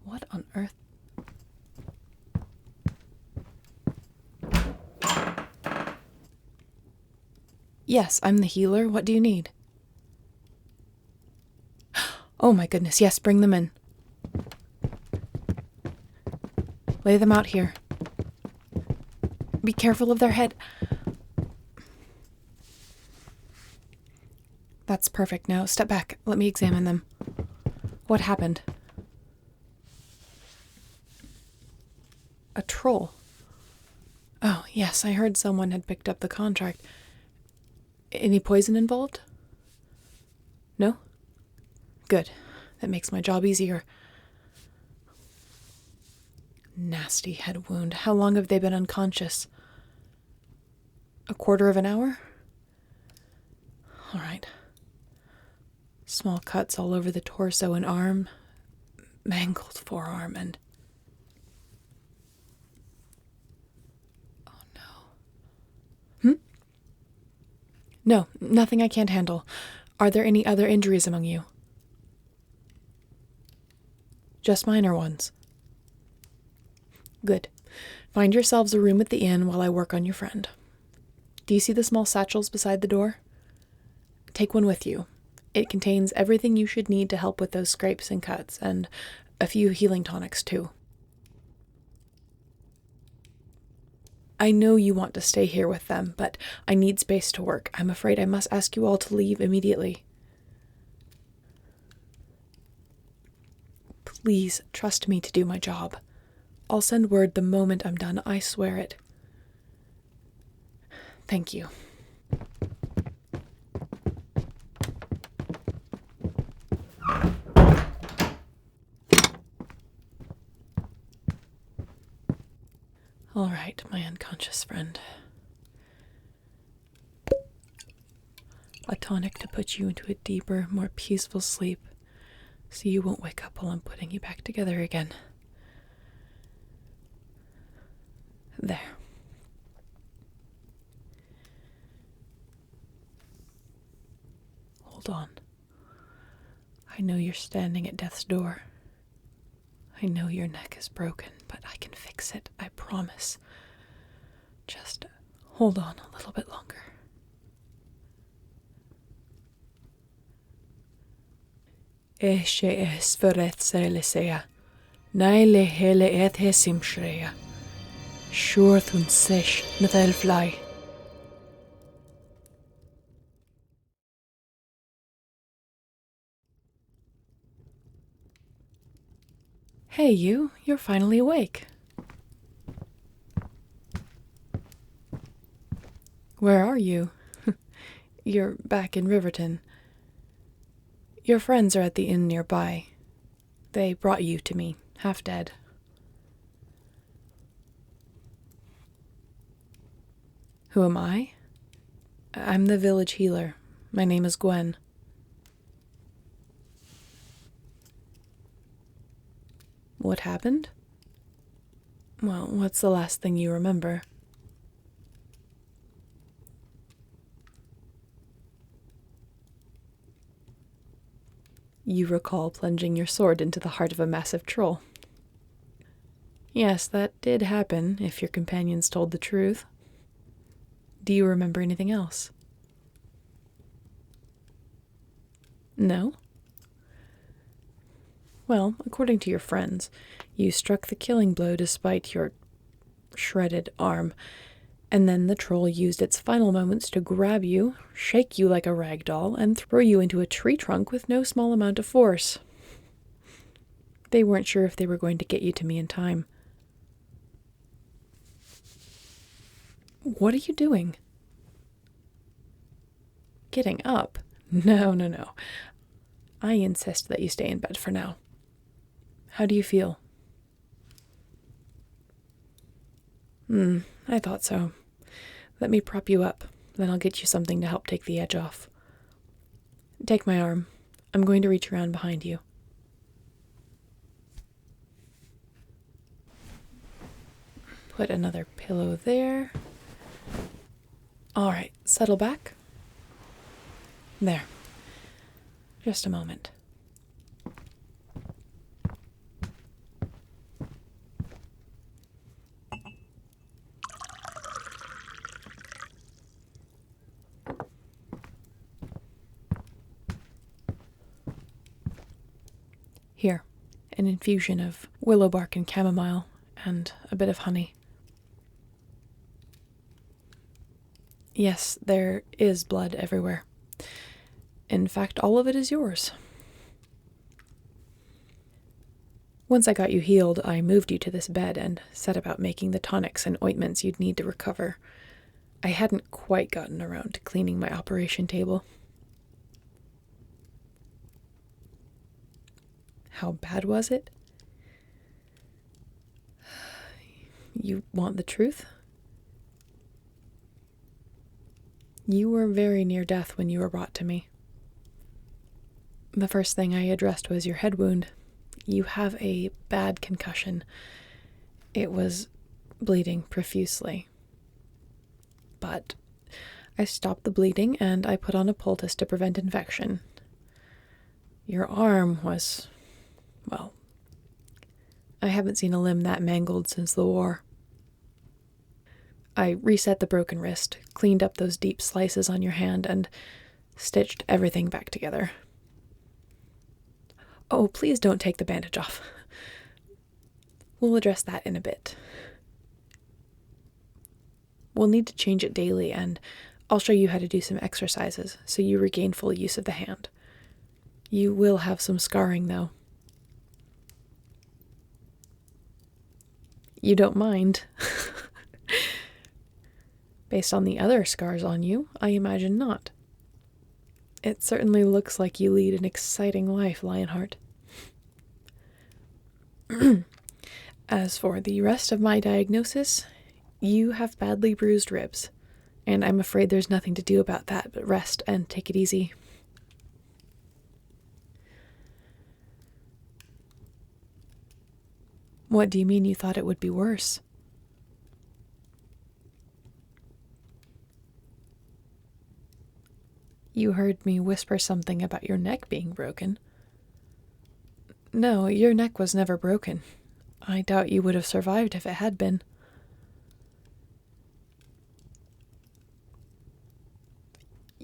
What on earth? Yes, I'm the healer. What do you need? Oh my goodness, yes, bring them in. Lay them out here. Be careful of their head. That's perfect. Now, step back. Let me examine them. What happened? A troll. Oh, yes, I heard someone had picked up the contract. Any poison involved? No? Good. That makes my job easier. Nasty head wound. How long have they been unconscious? A quarter of an hour? All right. Small cuts all over the torso and arm. Mangled forearm and... Oh no. No, nothing I can't handle. Are there any other injuries among you? Just minor ones. Good. Find yourselves a room at the inn while I work on your friend. Do you see the small satchels beside the door? Take one with you. It contains everything you should need to help with those scrapes and cuts, and a few healing tonics too. I know you want to stay here with them, but I need space to work. I'm afraid I must ask you all to leave immediately. Please trust me to do my job. I'll send word the moment I'm done, I swear it. Thank you. All right, my unconscious friend. A tonic to put you into a deeper, more peaceful sleep, so you won't wake up while I'm putting you back together again. There. Hold on. I know you're standing at death's door. I know your neck is broken, but I can fix it, I promise. Just hold on a little bit longer. Eshe esferet selesea, naile hele et hesimshreya, shurthun sesh nathel fly. Hey you're finally awake. Where are you? You're back in Riverton. Your friends are at the inn nearby. They brought you to me, half dead. Who am I? I'm the village healer. My name is Gwen. What happened? Well, what's the last thing you remember? You recall plunging your sword into the heart of a massive troll. Yes, that did happen, if your companions told the truth. Do you remember anything else? No? Well, according to your friends, you struck the killing blow despite your shredded arm, and then the troll used its final moments to grab you, shake you like a rag doll, and throw you into a tree trunk with no small amount of force. They weren't sure if they were going to get you to me in time. What are you doing? Getting up? No. I insist that you stay in bed for now. How do you feel? I thought so. Let me prop you up, then I'll get you something to help take the edge off. Take my arm. I'm going to reach around behind you. Put another pillow there. All right, settle back. There. Just a moment. Here, an infusion of willow bark and chamomile, and a bit of honey. Yes, there is blood everywhere. In fact, all of it is yours. Once I got you healed, I moved you to this bed and set about making the tonics and ointments you'd need to recover. I hadn't quite gotten around to cleaning my operation table. How bad was it? You want the truth? You were very near death when you were brought to me. The first thing I addressed was your head wound. You have a bad concussion. It was bleeding profusely. But I stopped the bleeding and I put on a poultice to prevent infection. Your arm was, well, I haven't seen a limb that mangled since the war. I reset the broken wrist, cleaned up those deep slices on your hand, and stitched everything back together. Oh, please don't take the bandage off. We'll address that in a bit. We'll need to change it daily, and I'll show you how to do some exercises so you regain full use of the hand. You will have some scarring, though. You don't mind. Based on the other scars on you, I imagine not. It certainly looks like you lead an exciting life, Lionheart. As for the rest of my diagnosis, you have badly bruised ribs, and I'm afraid there's nothing to do about that but rest and take it easy. What do you mean you thought it would be worse? You heard me whisper something about your neck being broken. No, your neck was never broken. I doubt you would have survived if it had been.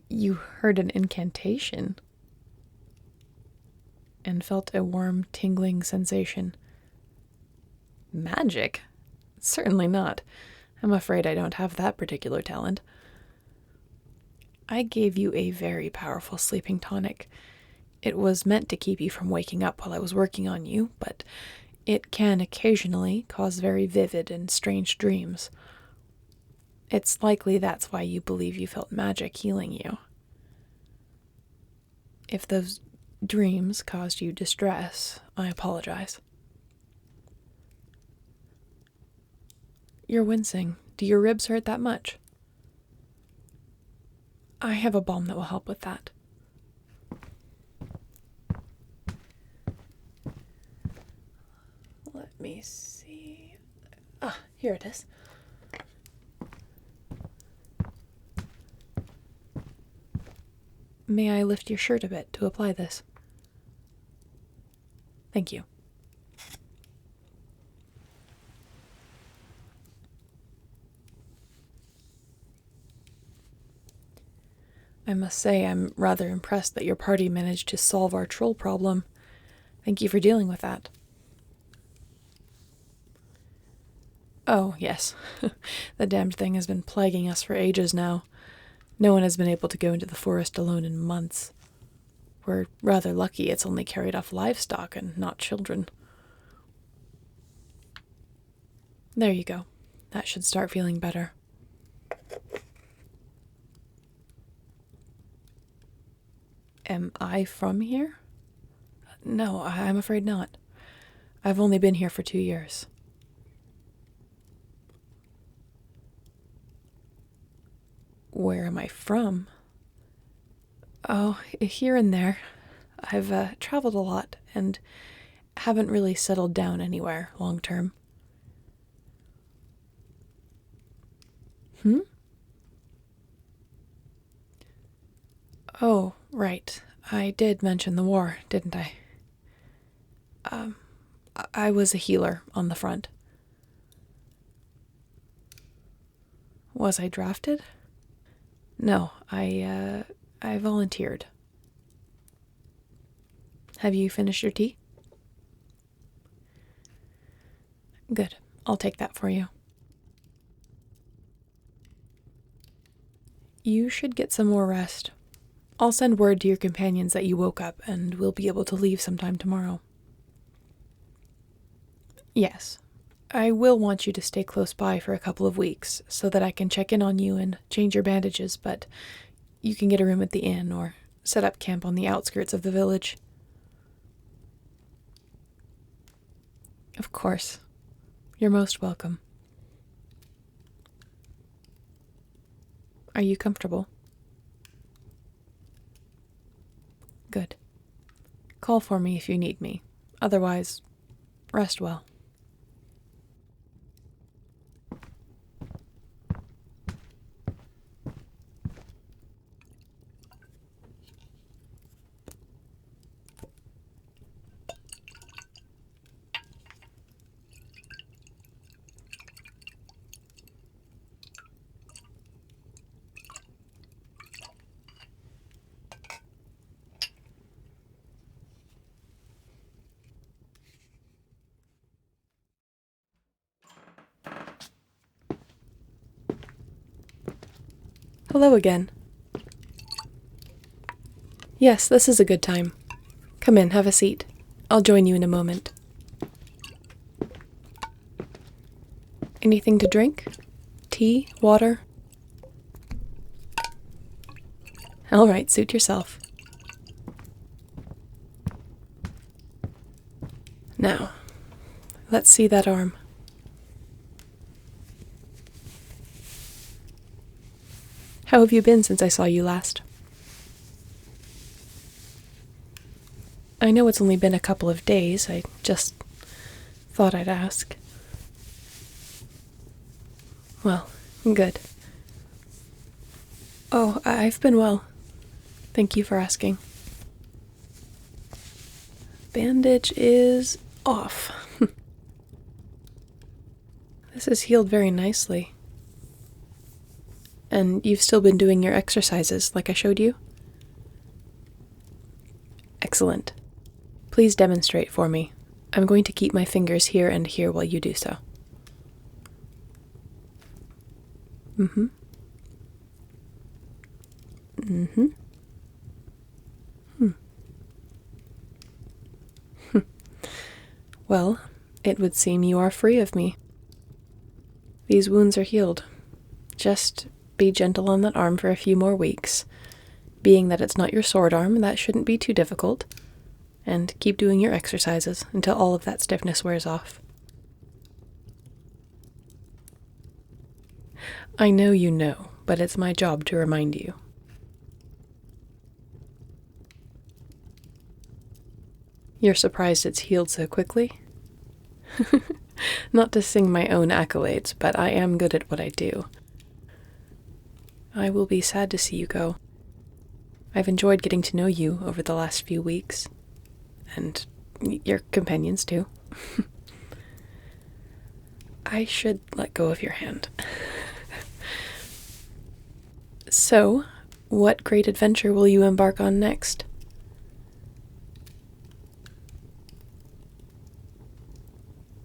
You heard an incantation and felt a warm, tingling sensation. Magic? Certainly not. I'm afraid I don't have that particular talent. I gave you a very powerful sleeping tonic. It was meant to keep you from waking up while I was working on you, but it can occasionally cause very vivid and strange dreams. It's likely that's why you believe you felt magic healing you. If those dreams caused you distress, I apologize. You're wincing. Do your ribs hurt that much? I have a balm that will help with that. Let me see. Ah, here it is. May I lift your shirt a bit to apply this? Thank you. I must say I'm rather impressed that your party managed to solve our troll problem. Thank you for dealing with that. Oh, yes. The damned thing has been plaguing us for ages now. No one has been able to go into the forest alone in months. We're rather lucky it's only carried off livestock and not children. There you go. That should start feeling better. Am I from here? No, I'm afraid not. I've only been here for 2 years. Where am I from? Oh, here and there. I've traveled a lot and haven't really settled down anywhere long term. Oh, right. I did mention the war, didn't I? I was a healer on the front. Was I drafted? No, I volunteered. Have you finished your tea? Good. I'll take that for you. You should get some more rest. I'll send word to your companions that you woke up, and we'll be able to leave sometime tomorrow. Yes. I will want you to stay close by for a couple of weeks, so that I can check in on you and change your bandages, but you can get a room at the inn or set up camp on the outskirts of the village. Of course. You're most welcome. Are you comfortable? Good. Call for me if you need me. Otherwise, rest well. Hello again. Yes, this is a good time. Come in, have a seat. I'll join you in a moment. Anything to drink? Tea? Water? All right, suit yourself. Now, let's see that arm. How have you been since I saw you last? I know it's only been a couple of days. I just thought I'd ask. Well, good. Oh, I've been well. Thank you for asking. Bandage is off. This has healed very nicely. And you've still been doing your exercises like I showed you? Excellent. Please demonstrate for me. I'm going to keep my fingers here and here while you do so. Mm-hmm. Mm-hmm. Well, it would seem you are free of me. These wounds are healed. Just be gentle on that arm for a few more weeks. Being that it's not your sword arm, that shouldn't be too difficult. And keep doing your exercises until all of that stiffness wears off. I know you know, but it's my job to remind you. You're surprised it's healed so quickly? Not to sing my own accolades, but I am good at what I do. I will be sad to see you go. I've enjoyed getting to know you over the last few weeks. And your companions, too. I should let go of your hand. So, what great adventure will you embark on next?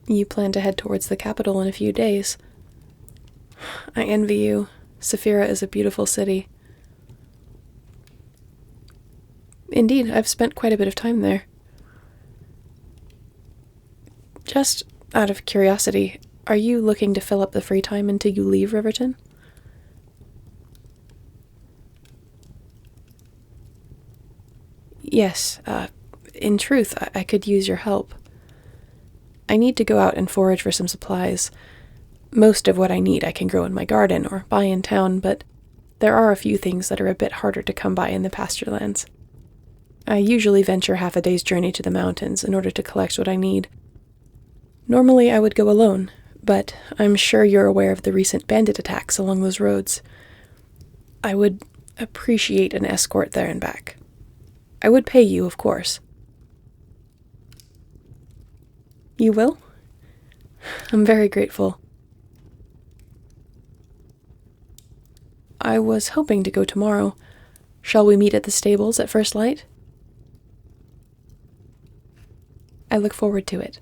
You plan to head towards the capital in a few days. I envy you. Saphira is a beautiful city. Indeed, I've spent quite a bit of time there. Just out of curiosity, are you looking to fill up the free time until you leave Riverton? Yes, in truth, I could use your help. I need to go out and forage for some supplies. Most of what I need I can grow in my garden or buy in town, but there are a few things that are a bit harder to come by in the pasture lands. I usually venture half a day's journey to the mountains in order to collect what I need. Normally I would go alone, but I'm sure you're aware of the recent bandit attacks along those roads. I would appreciate an escort there and back. I would pay you, of course. You will? I'm very grateful. I was hoping to go tomorrow. Shall we meet at the stables at first light? I look forward to it.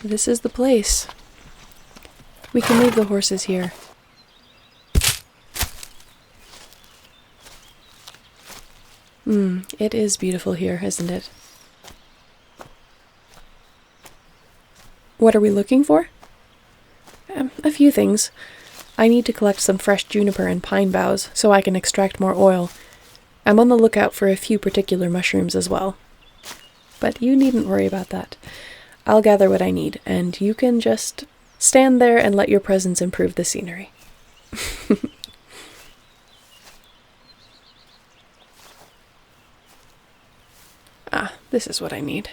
This is the place. We can leave the horses here. It is beautiful here, isn't it? What are we looking for? A few things. I need to collect some fresh juniper and pine boughs so I can extract more oil. I'm on the lookout for a few particular mushrooms as well. But you needn't worry about that. I'll gather what I need, and you can just stand there and let your presence improve the scenery. This is what I need.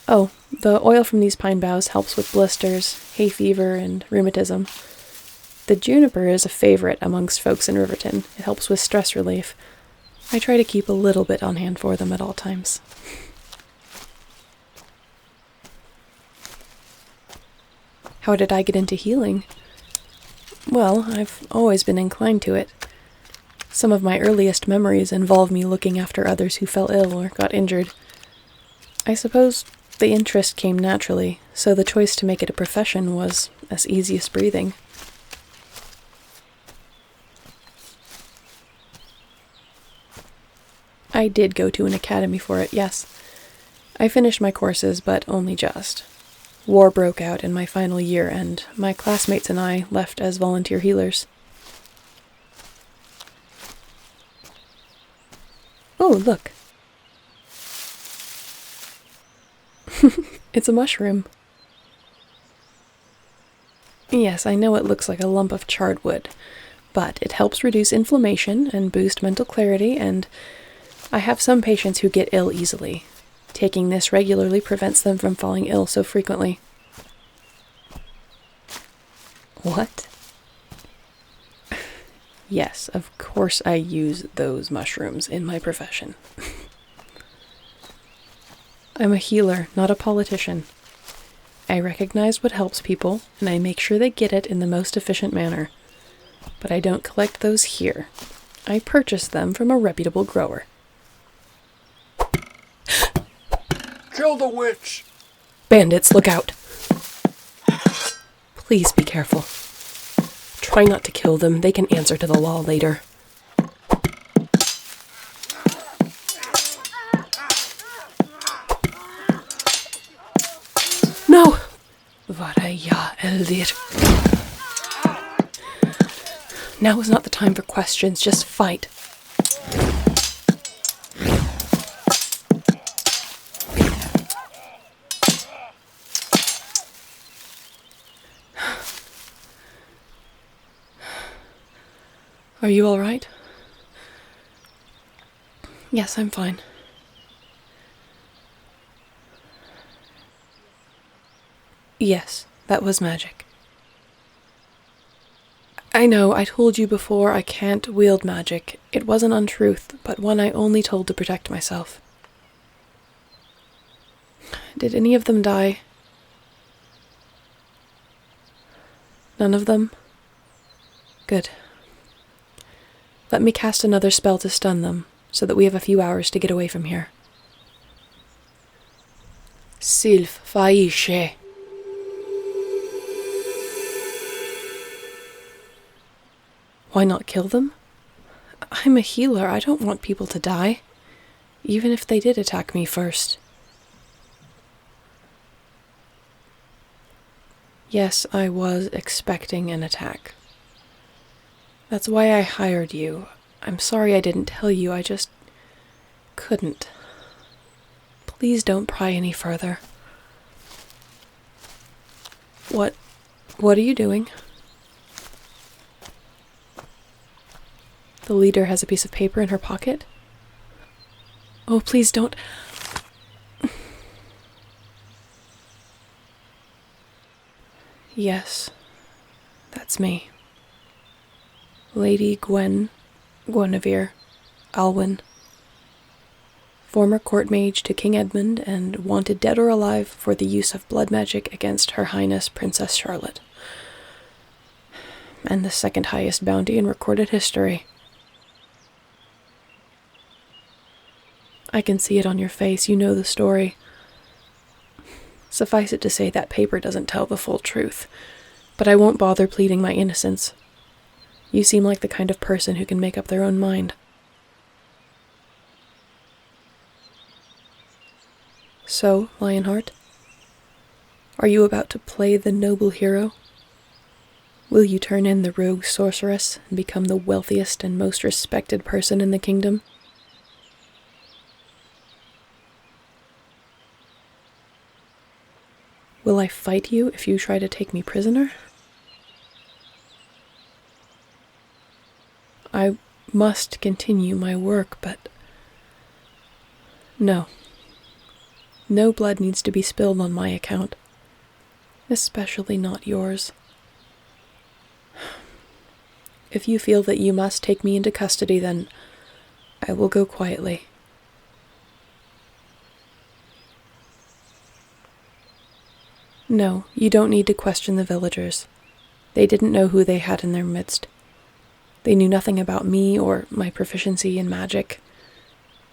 Oh, the oil from these pine boughs helps with blisters, hay fever, and rheumatism. The juniper is a favorite amongst folks in Riverton. It helps with stress relief. I try to keep a little bit on hand for them at all times. How did I get into healing? Well, I've always been inclined to it. Some of my earliest memories involve me looking after others who fell ill or got injured. I suppose the interest came naturally, so the choice to make it a profession was as easy as breathing. I did go to an academy for it, yes. I finished my courses, but only just. War broke out in my final year, and my classmates and I left as volunteer healers. Oh, look. It's a mushroom. Yes, I know it looks like a lump of charred wood, but it helps reduce inflammation and boost mental clarity, and I have some patients who get ill easily. Taking this regularly prevents them from falling ill so frequently. What? Yes, of course I use those mushrooms in my profession. I'm a healer, not a politician. I recognize what helps people, and I make sure they get it in the most efficient manner. But I don't collect those here. I purchase them from a reputable grower. Kill the witch! Bandits, look out! Please be careful. Try not to kill them. They can answer to the law later. No! Varaya Eldir. Now is not the time for questions. Just fight. Are you all right? Yes, I'm fine. Yes, that was magic. I know, I told you before I can't wield magic. It was an untruth, but one I only told to protect myself. Did any of them die? None of them? Good. Let me cast another spell to stun them, so that we have a few hours to get away from here. Sylph Faishe. Why not kill them? I'm a healer. I don't want people to die, even if they did attack me first. Yes, I was expecting an attack. That's why I hired you. I'm sorry I didn't tell you, I just couldn't. Please don't pry any further. What are you doing? The leader has a piece of paper in her pocket. Oh, please don't. Yes, that's me. Lady Guinevere, Alwyn. Former court mage to King Edmund and wanted dead or alive for the use of blood magic against Her Highness Princess Charlotte. And the second highest bounty in recorded history. I can see it on your face, you know the story. Suffice it to say that paper doesn't tell the full truth, but I won't bother pleading my innocence. You seem like the kind of person who can make up their own mind. So, Lionheart, are you about to play the noble hero? Will you turn in the rogue sorceress and become the wealthiest and most respected person in the kingdom? Will I fight you if you try to take me prisoner? I must continue my work, but no. No blood needs to be spilled on my account, especially not yours. If you feel that you must take me into custody, then I will go quietly. No, you don't need to question the villagers. They didn't know who they had in their midst. They knew nothing about me or my proficiency in magic.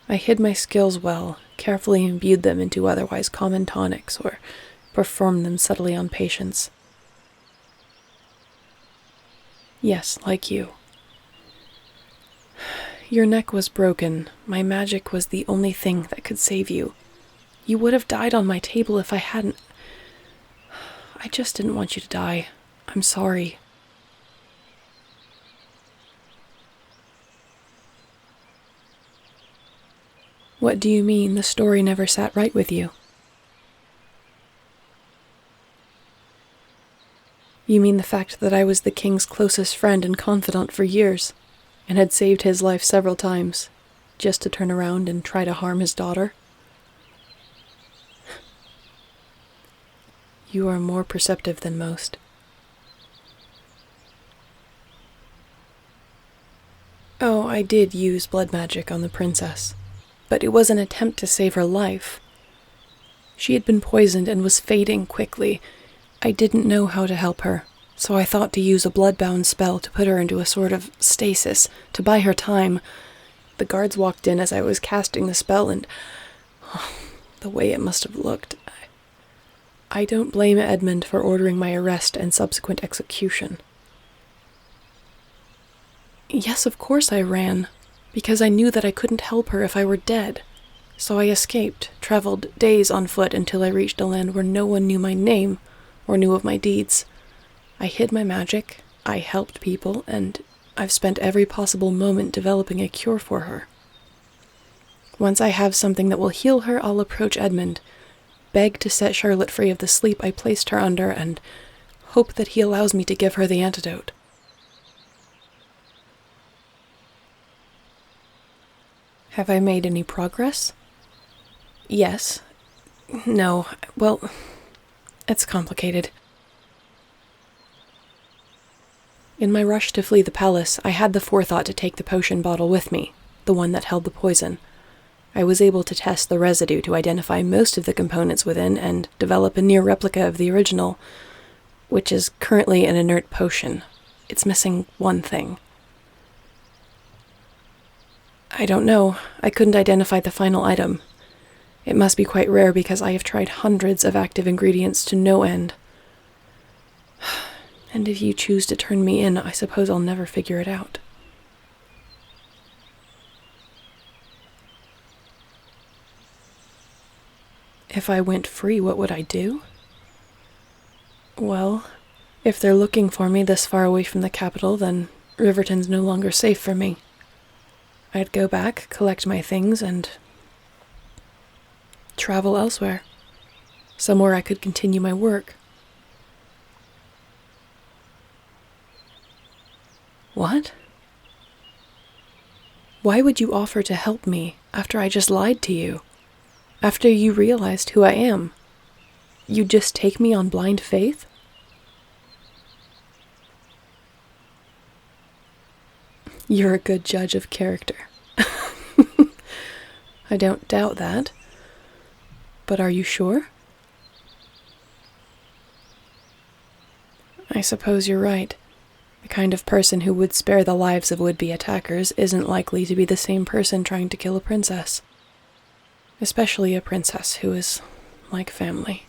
I hid my skills well, carefully imbued them into otherwise common tonics, or performed them subtly on patients. Yes, like you. Your neck was broken. My magic was the only thing that could save you. You would have died on my table if I hadn't. I just didn't want you to die. I'm sorry. What do you mean the story never sat right with you? You mean the fact that I was the king's closest friend and confidant for years, and had saved his life several times, just to turn around and try to harm his daughter? You are more perceptive than most. Oh, I did use blood magic on the princess, but it was an attempt to save her life. She had been poisoned and was fading quickly. I didn't know how to help her, so I thought to use a blood-bound spell to put her into a sort of stasis, to buy her time. The guards walked in as I was casting the spell, and the way it must have looked. I don't blame Edmund for ordering my arrest and subsequent execution. Yes, of course I ran, because I knew that I couldn't help her if I were dead. So I escaped, traveled days on foot until I reached a land where no one knew my name or knew of my deeds. I hid my magic, I helped people, and I've spent every possible moment developing a cure for her. Once I have something that will heal her, I'll approach Edmund, beg to set Charlotte free of the sleep I placed her under, and hope that he allows me to give her the antidote. Have I made any progress? Yes. No. Well, it's complicated. In my rush to flee the palace, I had the forethought to take the potion bottle with me, the one that held the poison. I was able to test the residue to identify most of the components within and develop a near replica of the original, which is currently an inert potion. It's missing one thing. I don't know. I couldn't identify the final item. It must be quite rare because I have tried hundreds of active ingredients to no end. And if you choose to turn me in, I suppose I'll never figure it out. If I went free, what would I do? Well, if they're looking for me this far away from the capital, then Riverton's no longer safe for me. I'd go back, collect my things, and travel elsewhere. Somewhere I could continue my work. What? Why would you offer to help me after I just lied to you? After you realized who I am? You'd just take me on blind faith? You're a good judge of character. I don't doubt that. But are you sure? I suppose you're right. The kind of person who would spare the lives of would-be attackers isn't likely to be the same person trying to kill a princess. Especially a princess who is like family.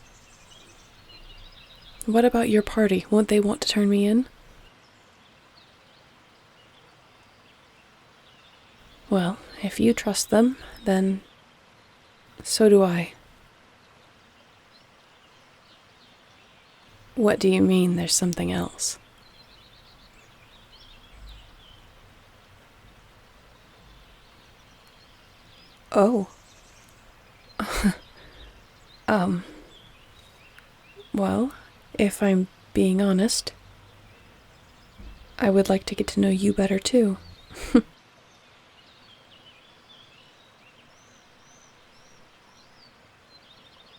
What about your party? Won't they want to turn me in? Well, if you trust them, then so do I. What do you mean there's something else? Oh. Well, if I'm being honest, I would like to get to know you better too.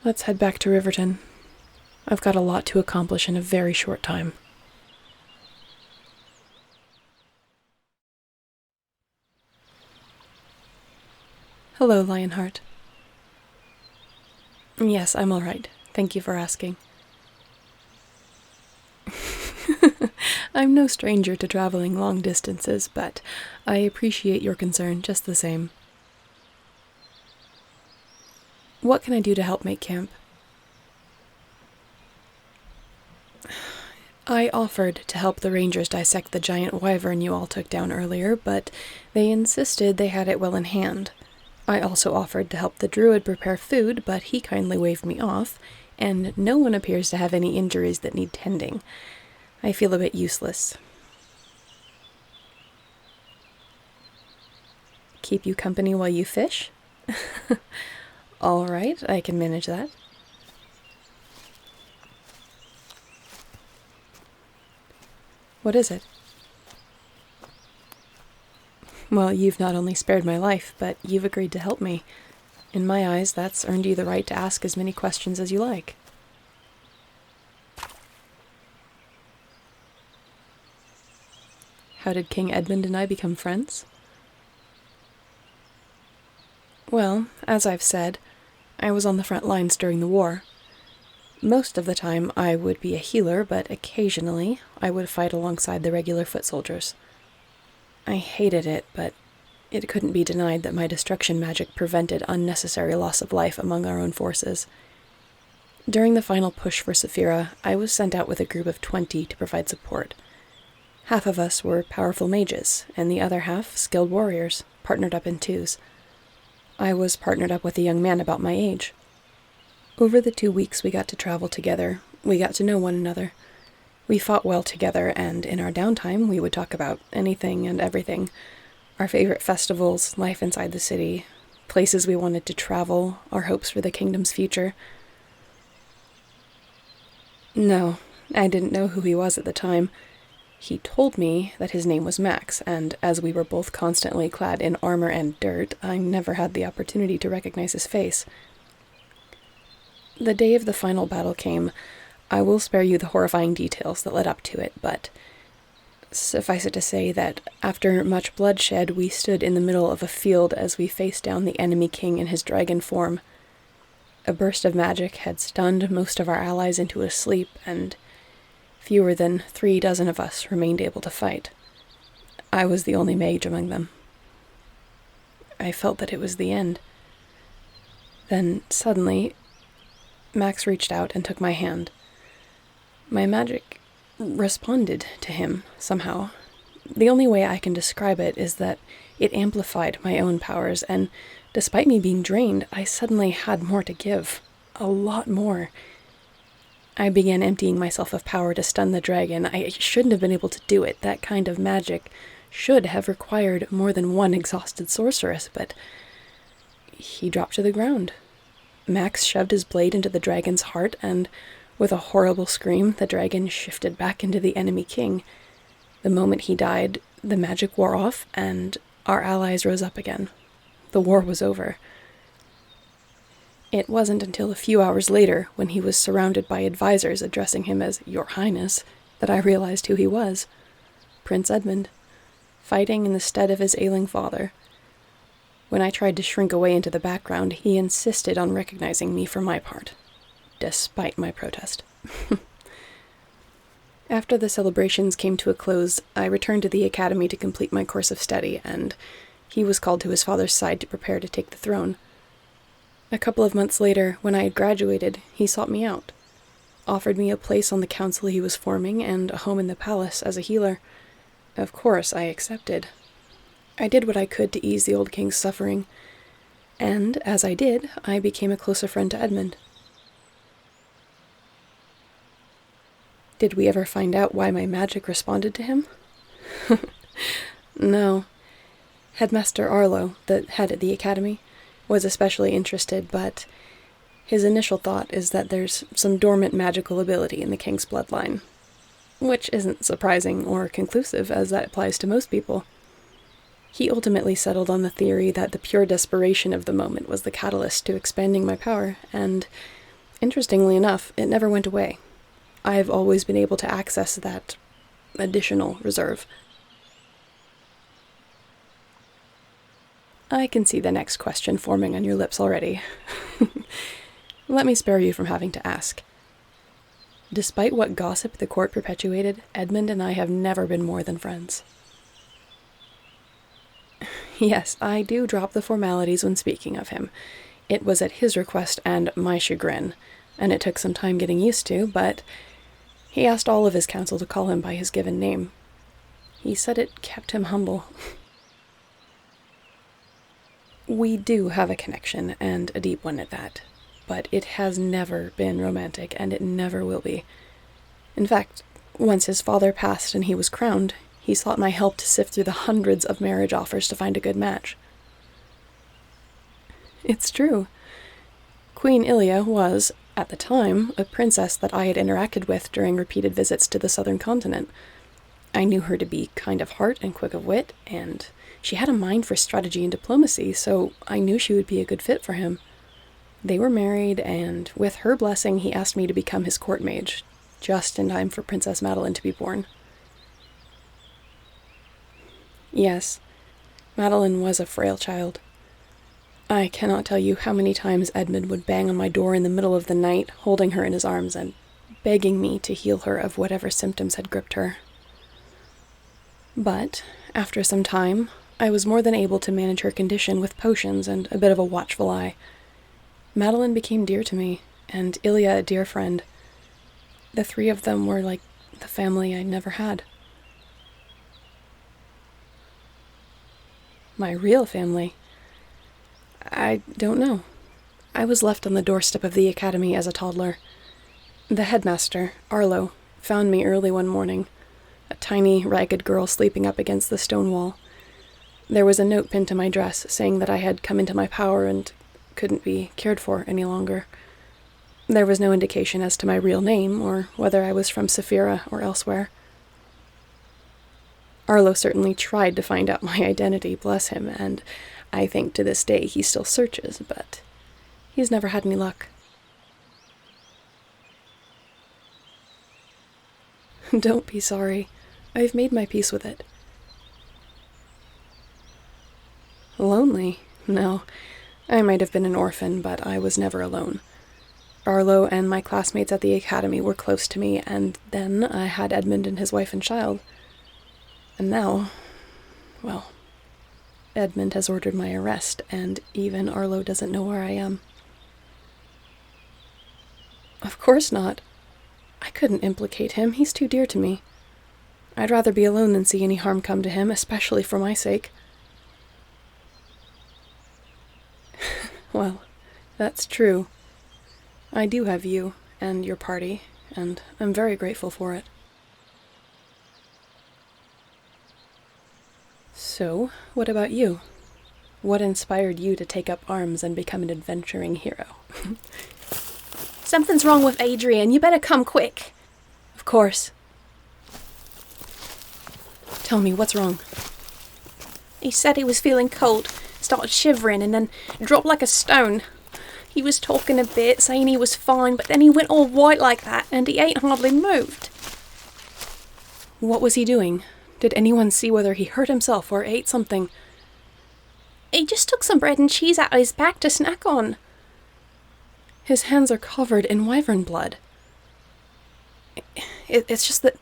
Let's head back to Riverton. I've got a lot to accomplish in a very short time. Hello, Lionheart. Yes, I'm all right. Thank you for asking. I'm no stranger to traveling long distances, but I appreciate your concern just the same. What can I do to help make camp? I offered to help the rangers dissect the giant wyvern you all took down earlier, but they insisted they had it well in hand. I also offered to help the druid prepare food, but he kindly waved me off, and no one appears to have any injuries that need tending. I feel a bit useless. Keep you company while you fish? All right, I can manage that. What is it? Well, you've not only spared my life, but you've agreed to help me. In my eyes, that's earned you the right to ask as many questions as you like. How did King Edmund and I become friends? Well, as I've said, I was on the front lines during the war. Most of the time I would be a healer, but occasionally I would fight alongside the regular foot soldiers. I hated it, but it couldn't be denied that my destruction magic prevented unnecessary loss of life among our own forces. During the final push for Saphira, I was sent out with a group of 20 to provide support. Half of us were powerful mages, and the other half skilled warriors, partnered up in twos. I was partnered up with a young man about my age. Over the 2 weeks we got to travel together, we got to know one another. We fought well together, and in our downtime we would talk about anything and everything. Our favorite festivals, life inside the city, places we wanted to travel, our hopes for the kingdom's future. No, I didn't know who he was at the time. He told me that his name was Max, and as we were both constantly clad in armor and dirt, I never had the opportunity to recognize his face. The day of the final battle came. I will spare you the horrifying details that led up to it, but suffice it to say that after much bloodshed, we stood in the middle of a field as we faced down the enemy king in his dragon form. A burst of magic had stunned most of our allies into a sleep, and fewer than 3 dozen of us remained able to fight. I was the only mage among them. I felt that it was the end. Then, suddenly, Max reached out and took my hand. My magic responded to him, somehow. The only way I can describe it is that it amplified my own powers, and despite me being drained, I suddenly had more to give. A lot more. I began emptying myself of power to stun the dragon. I shouldn't have been able to do it. That kind of magic should have required more than one exhausted sorceress, but he dropped to the ground. Max shoved his blade into the dragon's heart, and with a horrible scream, the dragon shifted back into the enemy king. The moment he died, the magic wore off, and our allies rose up again. The war was over. It wasn't until a few hours later, when he was surrounded by advisors addressing him as Your Highness, that I realized who he was. Prince Edmund, fighting in the stead of his ailing father. When I tried to shrink away into the background, he insisted on recognizing me for my part, despite my protest. After the celebrations came to a close, I returned to the academy to complete my course of study, and he was called to his father's side to prepare to take the throne. A couple of months later, when I had graduated, he sought me out, offered me a place on the council he was forming and a home in the palace as a healer. Of course, I accepted. I did what I could to ease the old king's suffering, and as I did, I became a closer friend to Edmund. Did we ever find out why my magic responded to him? No. Headmaster Arlo, the head at the academy, was especially interested, but his initial thought is that there's some dormant magical ability in the king's bloodline, which isn't surprising or conclusive, as that applies to most people. He ultimately settled on the theory that the pure desperation of the moment was the catalyst to expanding my power, and, interestingly enough, it never went away. I've always been able to access that additional reserve. I can see the next question forming on your lips already. Let me spare you from having to ask. Despite what gossip the court perpetuated, Edmund and I have never been more than friends. Yes, I do drop the formalities when speaking of him. It was at his request and my chagrin, and it took some time getting used to, but he asked all of his council to call him by his given name. He said it kept him humble. We do have a connection, and a deep one at that, but it has never been romantic, and it never will be. In fact, once his father passed and he was crowned, he sought my help to sift through the hundreds of marriage offers to find a good match. It's true. Queen Ilia was, at the time, a princess that I had interacted with during repeated visits to the southern continent. I knew her to be kind of heart and quick of wit, and she had a mind for strategy and diplomacy, so I knew she would be a good fit for him. They were married, and with her blessing, he asked me to become his court mage, just in time for Princess Madeline to be born. Yes, Madeline was a frail child. I cannot tell you how many times Edmund would bang on my door in the middle of the night, holding her in his arms and begging me to heal her of whatever symptoms had gripped her. But, after some time, I was more than able to manage her condition with potions and a bit of a watchful eye. Madeline became dear to me, and Ilia a dear friend. The three of them were like the family I never had. My real family? I don't know. I was left on the doorstep of the academy as a toddler. The headmaster, Arlo, found me early one morning, a tiny, ragged girl sleeping up against the stone wall. There was a note pinned to my dress saying that I had come into my power and couldn't be cared for any longer. There was no indication as to my real name or whether I was from Saphira or elsewhere. Arlo certainly tried to find out my identity, bless him, and I think to this day he still searches, but he's never had any luck. Don't be sorry. I've made my peace with it. Lonely? No. I might have been an orphan, but I was never alone. Arlo and my classmates at the academy were close to me, and then I had Edmund and his wife and child. And now, well, Edmund has ordered my arrest, and even Arlo doesn't know where I am. Of course not. I couldn't implicate him. He's too dear to me. I'd rather be alone than see any harm come to him, especially for my sake. Well, that's true. I do have you, and your party, and I'm very grateful for it. So, what about you? What inspired you to take up arms and become an adventuring hero? Something's wrong with Adrian. You better come quick. Of course. Tell me, what's wrong? He said he was feeling cold, started shivering, and then dropped like a stone. He was talking a bit, saying he was fine, but then he went all white like that, and he ain't hardly moved. What was he doing? Did anyone see whether he hurt himself or ate something? He just took some bread and cheese out of his pack to snack on. His hands are covered in wyvern blood. It's just that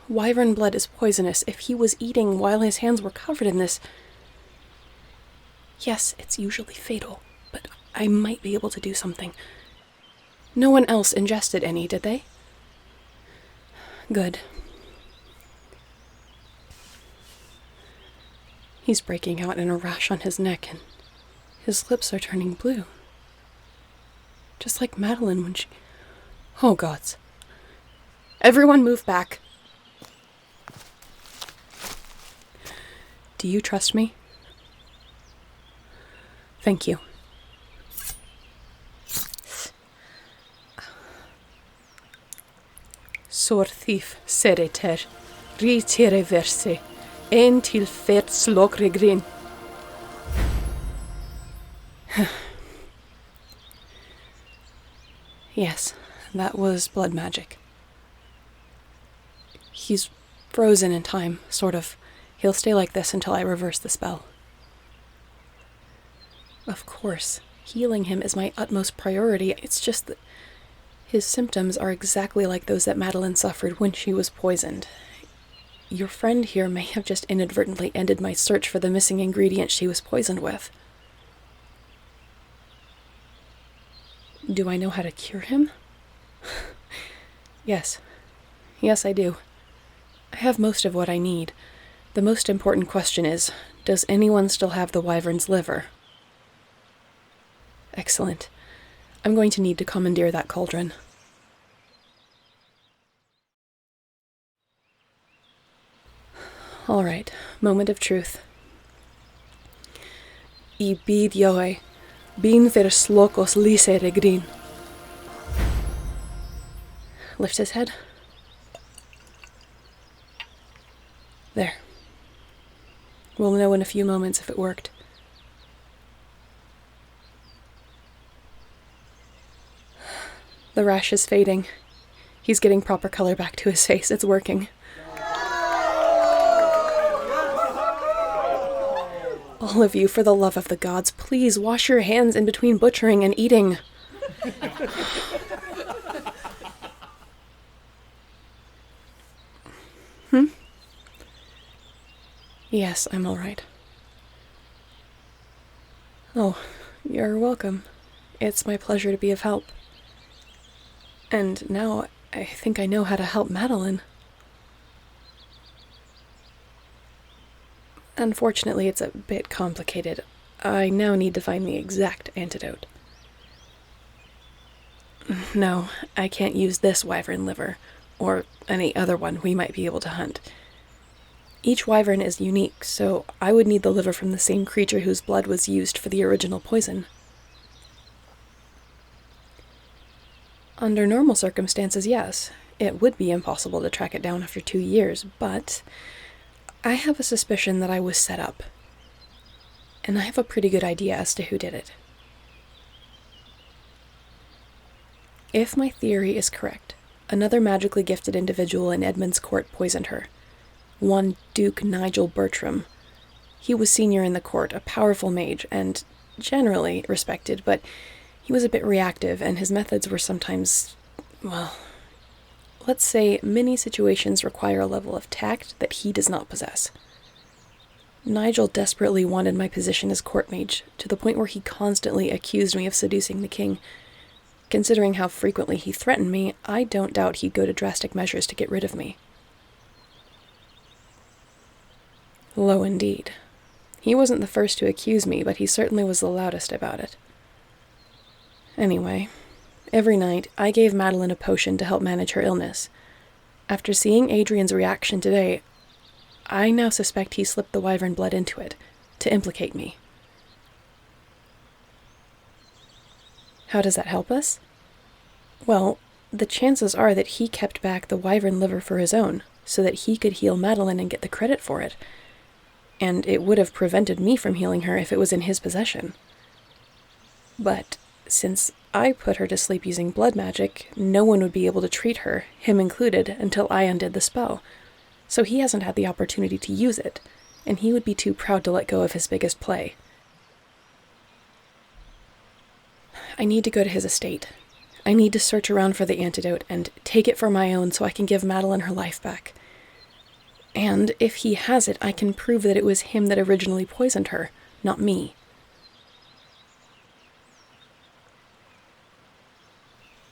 wyvern blood is poisonous. If he was eating while his hands were covered in this... Yes, it's usually fatal, but I might be able to do something. No one else ingested any, did they? Good. He's breaking out in a rash on his neck, and his lips are turning blue. Just like Madeline when she... Oh, gods. Everyone move back. Do you trust me? Thank you. Sor thief sereter, ritere verse, en til fet slokregrin. Yes, that was blood magic. He's frozen in time, sort of. He'll stay like this until I reverse the spell. Of course, healing him is my utmost priority. It's just that his symptoms are exactly like those that Madeline suffered when she was poisoned. Your friend here may have just inadvertently ended my search for the missing ingredient she was poisoned with. Do I know how to cure him? Yes. Yes, I do. I have most of what I need. The most important question is, does anyone still have the wyvern's liver? Excellent. I'm going to need to commandeer that cauldron. All right, moment of truth. I bid Joe, bin ver slokos lisere grin. Lift his head. There. We'll know in a few moments if it worked. The rash is fading. He's getting proper color back to his face. It's working. All of you, for the love of the gods, please wash your hands in between butchering and eating. Yes, I'm all right. Oh, you're welcome. It's my pleasure to be of help. And now I think I know how to help Madeline. Unfortunately, it's a bit complicated. I now need to find the exact antidote. No, I can't use this wyvern liver, or any other one we might be able to hunt. Each wyvern is unique, so I would need the liver from the same creature whose blood was used for the original poison. Under normal circumstances, yes, it would be impossible to track it down after 2 years, but I have a suspicion that I was set up, and I have a pretty good idea as to who did it. If my theory is correct, another magically gifted individual in Edmund's court poisoned her. One Duke Nigel Bertram. He was senior in the court, a powerful mage, and generally respected, but he was a bit reactive, and his methods were sometimes, well, let's say many situations require a level of tact that he does not possess. Nigel desperately wanted my position as court mage, to the point where he constantly accused me of seducing the king. Considering how frequently he threatened me, I don't doubt he'd go to drastic measures to get rid of me. Low indeed. He wasn't the first to accuse me, but he certainly was the loudest about it. Anyway, Every night, I gave Madeline a potion to help manage her illness. After seeing Adrian's reaction today, I now suspect he slipped the wyvern blood into it, to implicate me. How does that help us? Well, the chances are that he kept back the wyvern liver for his own, so that he could heal Madeline and get the credit for it. And it would have prevented me from healing her if it was in his possession. But since I put her to sleep using blood magic, no one would be able to treat her, him included, until I undid the spell. So he hasn't had the opportunity to use it, and he would be too proud to let go of his biggest play. I need to go to his estate. I need to search around for the antidote and take it for my own so I can give Madeline her life back. And if he has it, I can prove that it was him that originally poisoned her, not me.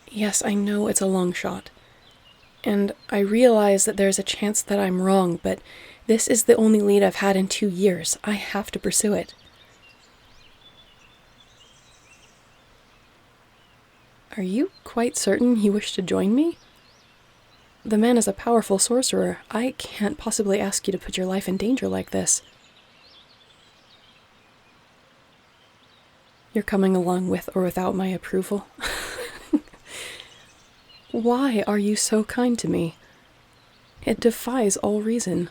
Yes, I know it's a long shot. And I realize that there's a chance that I'm wrong, but this is the only lead I've had in 2 years. I have to pursue it. Are you quite certain you wish to join me? The man is a powerful sorcerer. I can't possibly ask you to put your life in danger like this. You're coming along with or without my approval? Why are you so kind to me? It defies all reason.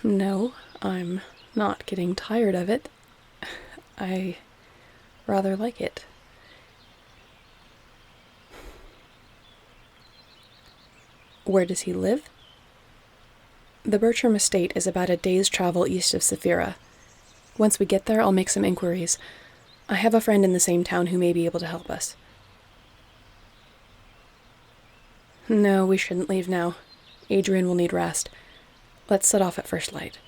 No, I'm not getting tired of it. I rather like it. Where does he live? The Bertram estate is about a day's travel east of Saphira. Once we get there, I'll make some inquiries. I have a friend in the same town who may be able to help us. No, we shouldn't leave now. Adrian will need rest. Let's set off at first light.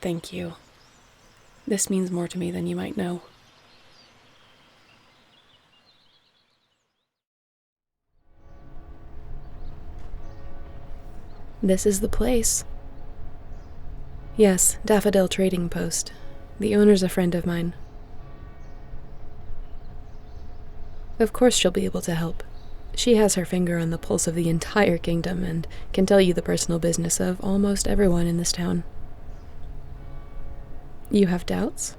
Thank you. This means more to me than you might know. This is the place. Yes, Daffodil Trading Post. The owner's a friend of mine. Of course she'll be able to help. She has her finger on the pulse of the entire kingdom and can tell you the personal business of almost everyone in this town. You have doubts?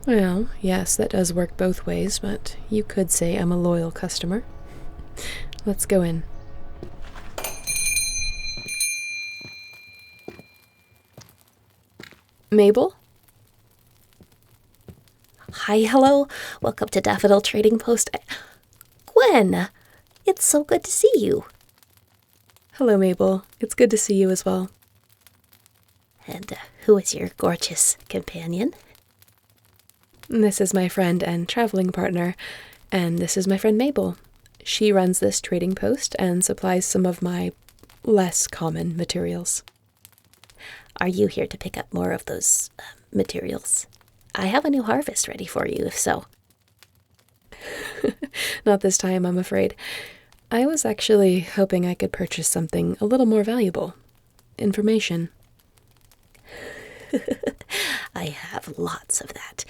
Well, yes, that does work both ways, but you could say I'm a loyal customer. Let's go in. Mabel? Hi, hello. Welcome to Daffodil Trading Post. Gwen, it's so good to see you. Hello, Mabel. It's good to see you as well. And who is your gorgeous companion? This is my friend and traveling partner, and this is my friend Mabel. She runs this trading post and supplies some of my less common materials. Are you here to pick up more of those materials? I have a new harvest ready for you, if so. Not this time, I'm afraid. I was actually hoping I could purchase something a little more valuable. Information. I have lots of that.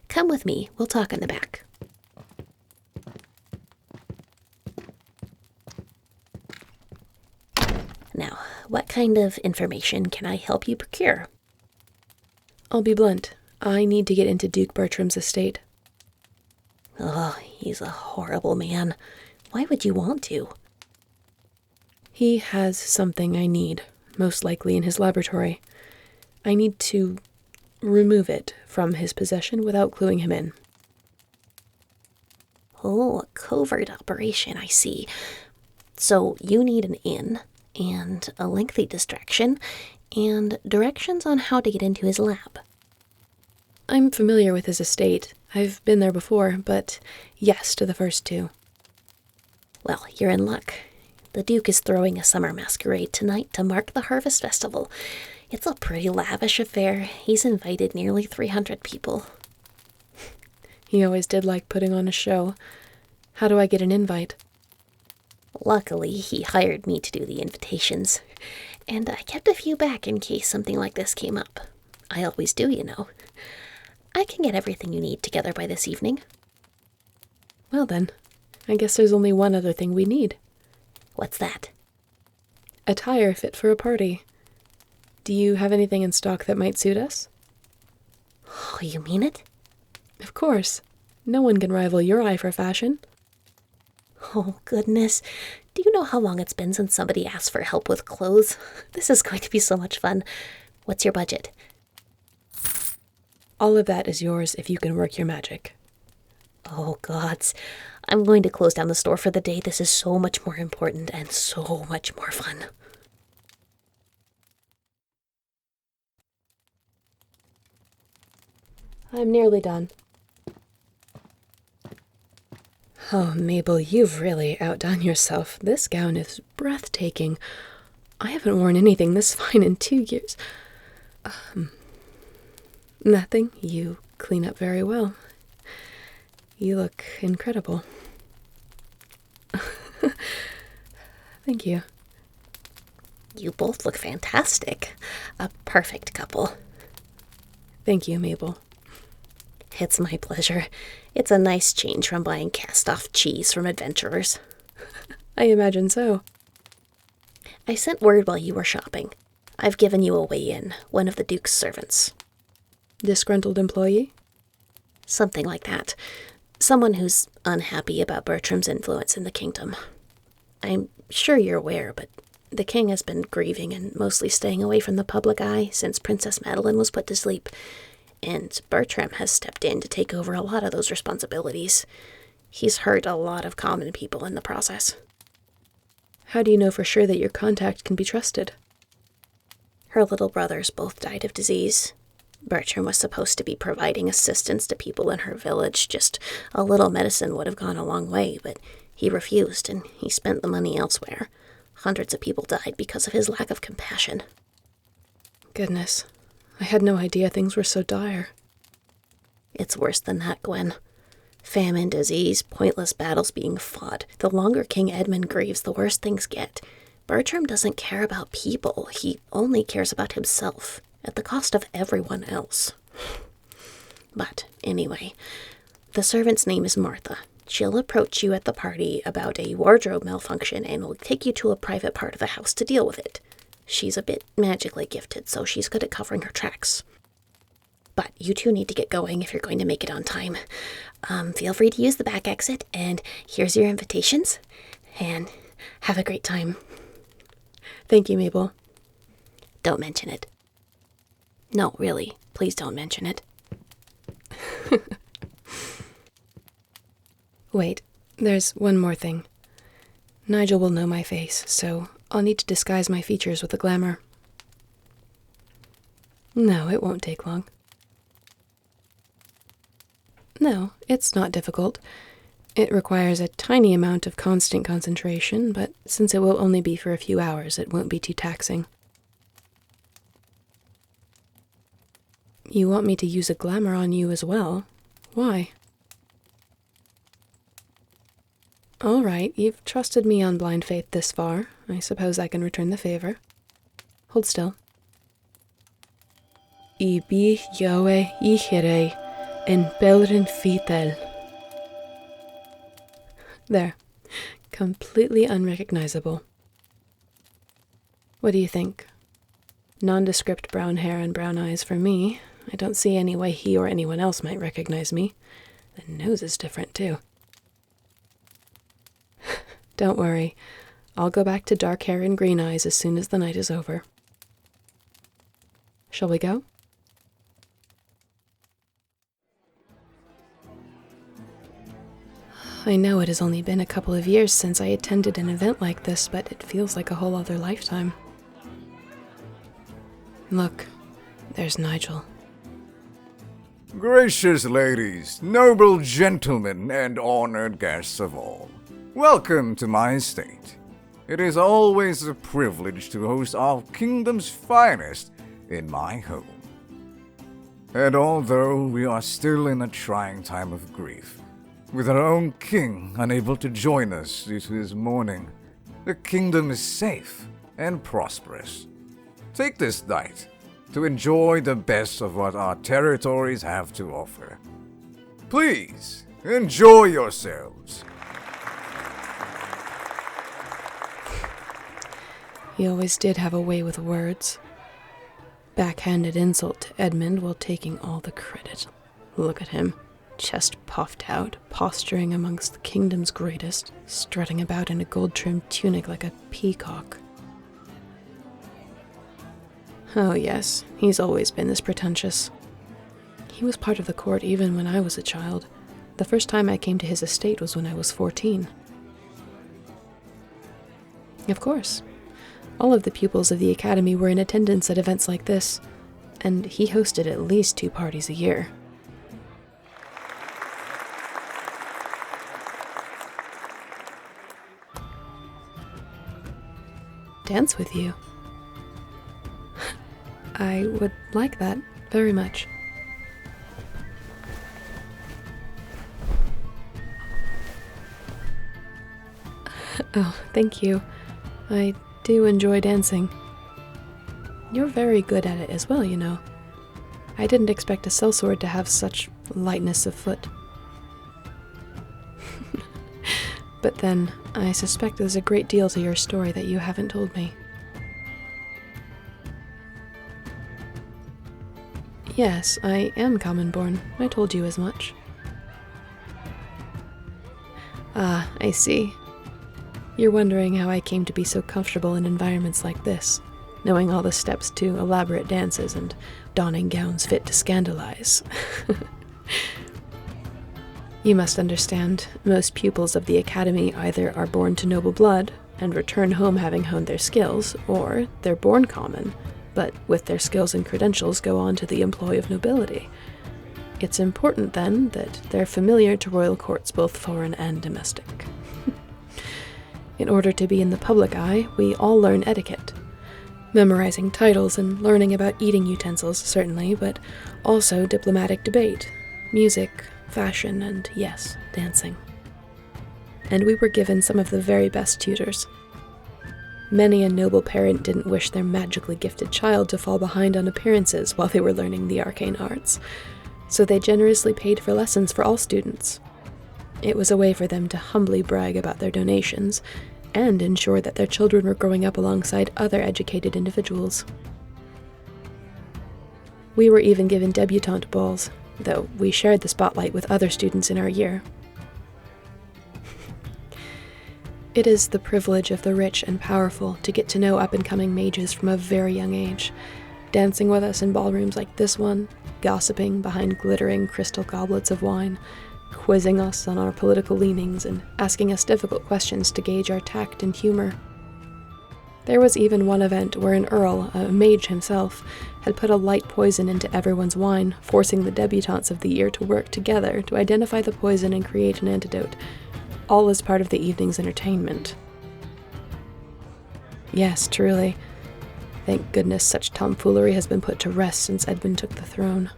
Come with me. We'll talk in the back. Now, what kind of information can I help you procure? I'll be blunt. I need to get into Duke Bertram's estate. Oh, he's a horrible man. Why would you want to? He has something I need, most likely in his laboratory. I need to remove it from his possession without cluing him in. Oh, a covert operation, I see. So you need an in, and a lengthy distraction, and directions on how to get into his lab. I'm familiar with his estate. I've been there before, but yes to the first two. Well, you're in luck. The Duke is throwing a summer masquerade tonight to mark the Harvest Festival. It's a pretty lavish affair. He's invited nearly 300 people. He always did like putting on a show. How do I get an invite? Luckily, he hired me to do the invitations. And I kept a few back in case something like this came up. I always do, you know. I can get everything you need together by this evening. Well then, I guess there's only one other thing we need. What's that? Attire fit for a party. Do you have anything in stock that might suit us? Oh, you mean it? Of course. No one can rival your eye for fashion. Oh, goodness. Do you know how long it's been since somebody asked for help with clothes? This is going to be so much fun. What's your budget? All of that is yours if you can work your magic. Oh, gods. I'm going to close down the store for the day. This is so much more important and so much more fun. I'm nearly done. Oh, Mabel, you've really outdone yourself. This gown is breathtaking. I haven't worn anything this fine in 2 years. Nothing. You clean up very well. You look incredible. Thank you. You both look fantastic. A perfect couple. Thank you, Mabel. It's my pleasure. It's a nice change from buying cast-off cheese from adventurers. I imagine so. I sent word while you were shopping. I've given you a way-in, one of the Duke's servants. Disgruntled employee? Something like that. Someone who's unhappy about Bertram's influence in the kingdom. I'm sure you're aware, but the king has been grieving and mostly staying away from the public eye since Princess Madeline was put to sleep. And Bertram has stepped in to take over a lot of those responsibilities. He's hurt a lot of common people in the process. How do you know for sure that your contact can be trusted? Her little brothers both died of disease. Bertram was supposed to be providing assistance to people in her village. Just a little medicine would have gone a long way, but he refused, and he spent the money elsewhere. Hundreds of people died because of his lack of compassion. Goodness, I had no idea things were so dire. It's worse than that, Gwen. Famine, disease, pointless battles being fought. The longer King Edmund grieves, the worse things get. Bertram doesn't care about people. He only cares about himself, at the cost of everyone else. But anyway, the servant's name is Martha. She'll approach you at the party about a wardrobe malfunction and will take you to a private part of the house to deal with it. She's a bit magically gifted, so she's good at covering her tracks. But you two need to get going if you're going to make it on time. Feel free to use the back exit, and here's your invitations. And have a great time. Thank you, Mabel. Don't mention it. No, really, please don't mention it. Wait, there's one more thing. Nigel will know my face, so I'll need to disguise my features with a glamour. No, it won't take long. No, it's not difficult. It requires a tiny amount of constant concentration, but since it will only be for a few hours, it won't be too taxing. You want me to use a glamour on you as well? Why? All right, you've trusted me on blind faith this far. I suppose I can return the favor. Hold still. Ibi Yahweh Yihire en Belrin Fitel. There. Completely unrecognizable. What do you think? Nondescript brown hair and brown eyes for me. I don't see any way he or anyone else might recognize me. The nose is different, too. Don't worry. I'll go back to dark hair and green eyes as soon as the night is over. Shall we go? I know it has only been a couple of years since I attended an event like this, but it feels like a whole other lifetime. Look, there's Nigel. Gracious ladies, noble gentlemen, and honored guests of all, welcome to my estate. It is always a privilege to host our kingdom's finest in my home. And although we are still in a trying time of grief, with our own king unable to join us due to his mourning, the kingdom is safe and prosperous. take this night to enjoy the best of what our territories have to offer. Please, enjoy yourselves. He always did have a way with words. Backhanded insult to Edmund while taking all the credit. Look at him, chest puffed out, posturing amongst the kingdom's greatest, strutting about in a gold-trimmed tunic like a peacock. Oh yes, he's always been this pretentious. He was part of the court even when I was a child. The first time I came to his estate was when I was 14. Of course. All of the pupils of the academy were in attendance at events like this, and he hosted at least 2 parties a year. Dance with you? I would like that very much. Oh, thank you. I do enjoy dancing. You're very good at it as well, you know. I didn't expect a sellsword to have such lightness of foot. But then, I suspect there's a great deal to your story that you haven't told me. Yes, I am common-born. I told you as much. Ah, I see. You're wondering how I came to be so comfortable in environments like this, knowing all the steps to elaborate dances and donning gowns fit to scandalize. You must understand, most pupils of the academy either are born to noble blood and return home having honed their skills, or they're born common, but with their skills and credentials go on to the employ of nobility. It's important, then, that they're familiar to royal courts both foreign and domestic. In order to be in the public eye, we all learn etiquette. Memorizing titles and learning about eating utensils, certainly, but also diplomatic debate, music, fashion, and yes, dancing. And we were given some of the very best tutors. Many a noble parent didn't wish their magically gifted child to fall behind on appearances while they were learning the arcane arts, so they generously paid for lessons for all students. It was a way for them to humbly brag about their donations and ensure that their children were growing up alongside other educated individuals. We were even given debutante balls, though we shared the spotlight with other students in our year. It is the privilege of the rich and powerful to get to know up-and-coming mages from a very young age, dancing with us in ballrooms like this one, gossiping behind glittering crystal goblets of wine, quizzing us on our political leanings and asking us difficult questions to gauge our tact and humor. There was even one event where an earl, a mage himself, had put a light poison into everyone's wine, forcing the debutantes of the year to work together to identify the poison and create an antidote, all as part of the evening's entertainment. Yes, truly. Thank goodness such tomfoolery has been put to rest since Edmund took the throne.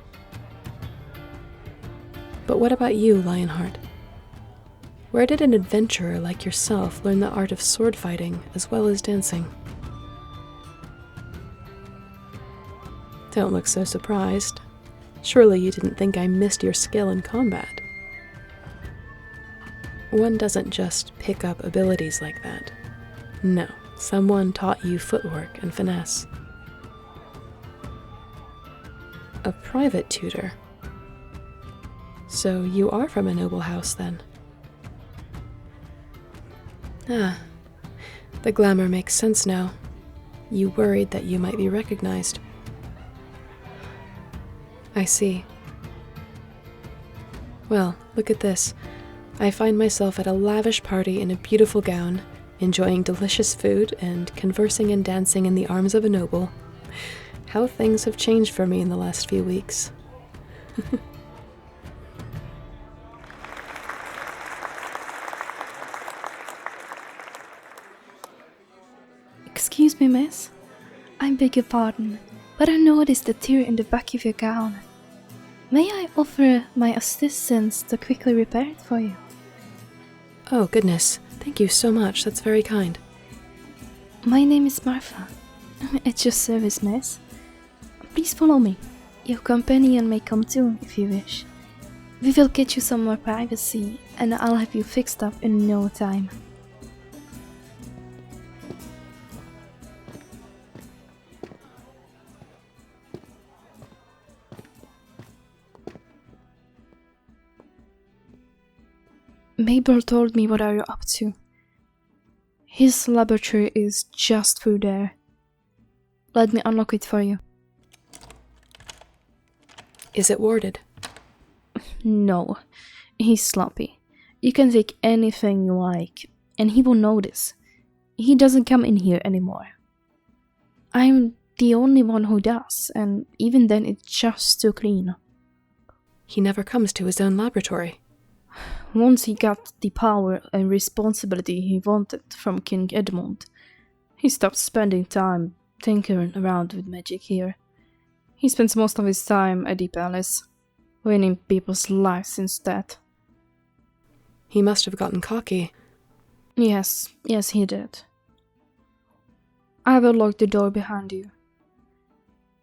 But what about you, Lionheart? Where did an adventurer like yourself learn the art of sword fighting as well as dancing? Don't look so surprised. Surely you didn't think I missed your skill in combat. One doesn't just pick up abilities like that. No, someone taught you footwork and finesse. A private tutor. So you are from a noble house, then? Ah, the glamour makes sense now. You worried that you might be recognized. I see. Well, look at this. I find myself at a lavish party in a beautiful gown, enjoying delicious food and conversing and dancing in the arms of a noble. How things have changed for me in the last few weeks. Excuse me, miss. I beg your pardon, but I noticed a tear in the back of your gown. May I offer my assistance to quickly repair it for you? Oh, goodness. Thank you so much. That's very kind. My name is Martha. It's just service, miss. Please follow me. Your companion may come too, if you wish. We will get you some more privacy, and I'll have you fixed up in no time. Mabel told me what are you up to. His laboratory is just through there. Let me unlock it for you. Is it warded? No, he's sloppy. You can take anything you like, and he won't notice. He doesn't come in here anymore. I'm the only one who does, and even then it's just too clean. He never comes to his own laboratory. Once he got the power and responsibility he wanted from King Edmund, he stopped spending time tinkering around with magic here. He spends most of his time at the palace, winning people's lives instead. He must have gotten cocky. Yes, he did. I will lock the door behind you.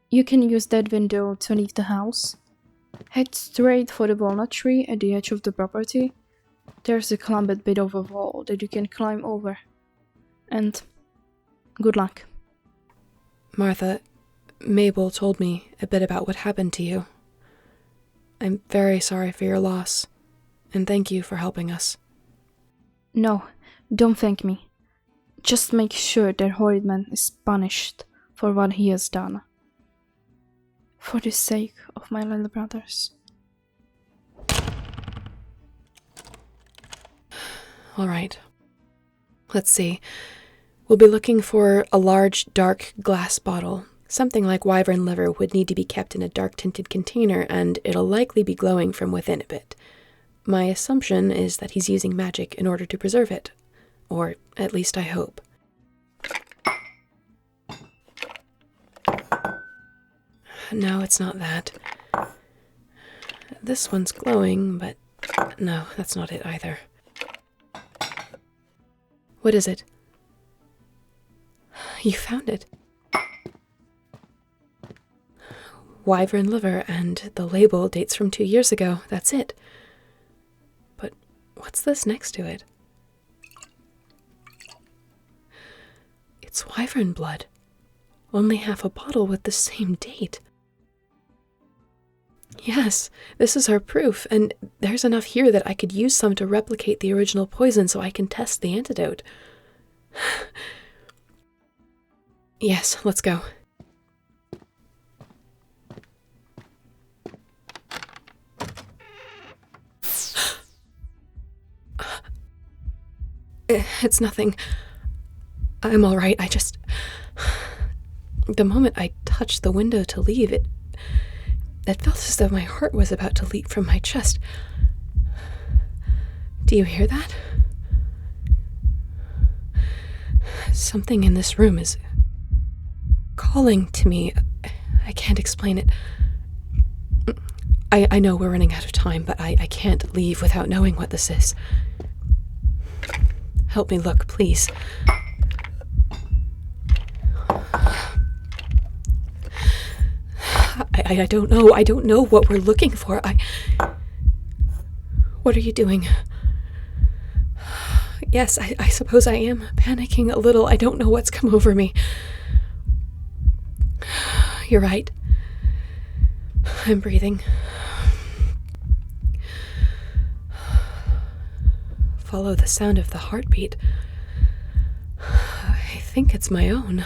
You can use that window to leave the house. Head straight for the walnut tree at the edge of the property. There's a clumped bit of a wall that you can climb over. And good luck. Martha, Mabel told me a bit about what happened to you. I'm very sorry for your loss, and thank you for helping us. No, don't thank me. Just make sure that horrid man is punished for what he has done. For the sake of my little brothers. All right. Let's see. We'll be looking for a large, dark glass bottle. Something like wyvern liver would need to be kept in a dark-tinted container, and it'll likely be glowing from within a bit. My assumption is that he's using magic in order to preserve it. Or at least I hope. No, it's not that. This one's glowing, but no, that's not it either. What is it? You found it. Wyvern liver, and the label dates from 2 years ago. That's it. But what's this next to it? It's wyvern blood. Only half a bottle with the same date. Yes, this is our proof, and there's enough here that I could use some to replicate the original poison so I can test the antidote. Yes, let's go. It's nothing. I'm all right. The moment I touched the window to leave, it felt as though my heart was about to leap from my chest. Do you hear that? Something in this room is calling to me. I can't explain it. I know we're running out of time, but I can't leave without knowing what this is. Help me look, please. I don't know. I don't know what we're looking for. What are you doing? Yes, I suppose I am panicking a little. I don't know what's come over me. You're right. I'm breathing. Follow the sound of the heartbeat. I think it's my own.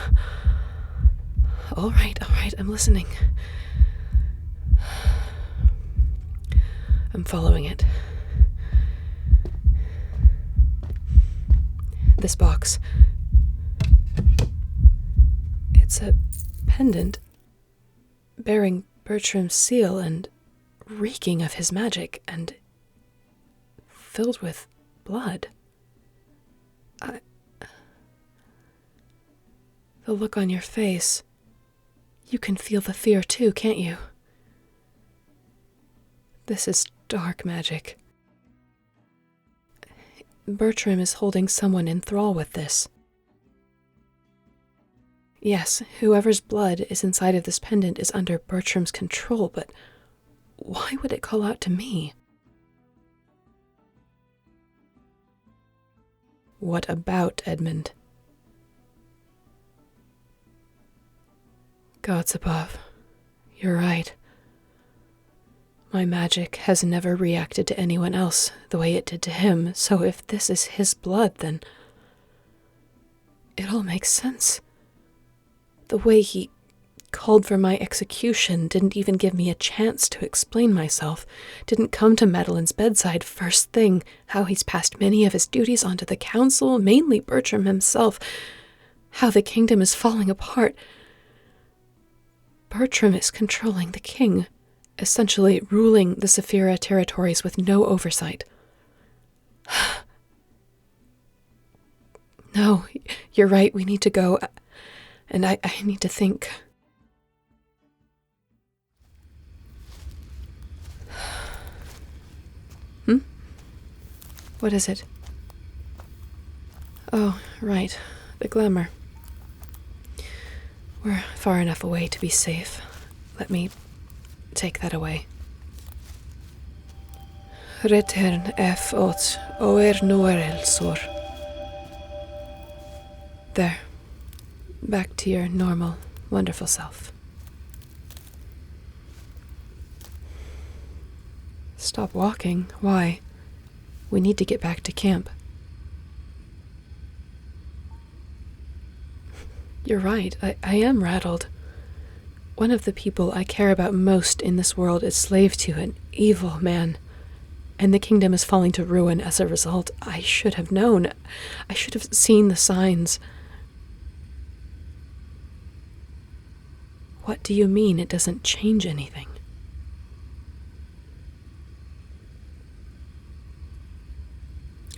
All right, I'm listening. I'm following it. This box. It's a pendant bearing Bertram's seal and reeking of his magic and filled with blood. The look on your face. You can feel the fear too, can't you? This is dark magic. Bertram is holding someone in thrall with this. Yes, whoever's blood is inside of this pendant is under Bertram's control, but why would it call out to me? What about Edmund? Gods above, you're right. My magic has never reacted to anyone else the way it did to him, so if this is his blood, then it all makes sense. The way he called for my execution, didn't even give me a chance to explain myself, didn't come to Madeline's bedside first thing, how he's passed many of his duties onto the council, mainly Bertram himself, how the kingdom is falling apart. Bertram is controlling the king, essentially ruling the Saphira territories with no oversight. No, you're right, we need to go, and I need to think. What is it? Oh, right. The glamour. We're far enough away to be safe. Let me take that away. Return F4A oer noer elsor. There. Back to your normal, wonderful self. Stop walking? Why? We need to get back to camp. You're right, I am rattled. One of the people I care about most in this world is slave to an evil man, and the kingdom is falling to ruin as a result. I should have known. I should have seen the signs. What do you mean it doesn't change anything?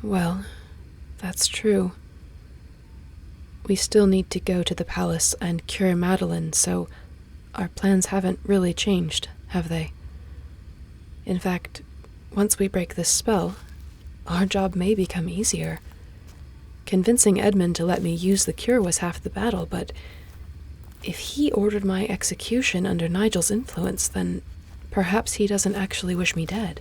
Well, that's true. We still need to go to the palace and cure Madeline, so our plans haven't really changed, have they? In fact, once we break this spell, our job may become easier. Convincing Edmund to let me use the cure was half the battle, but if he ordered my execution under Nigel's influence, then perhaps he doesn't actually wish me dead.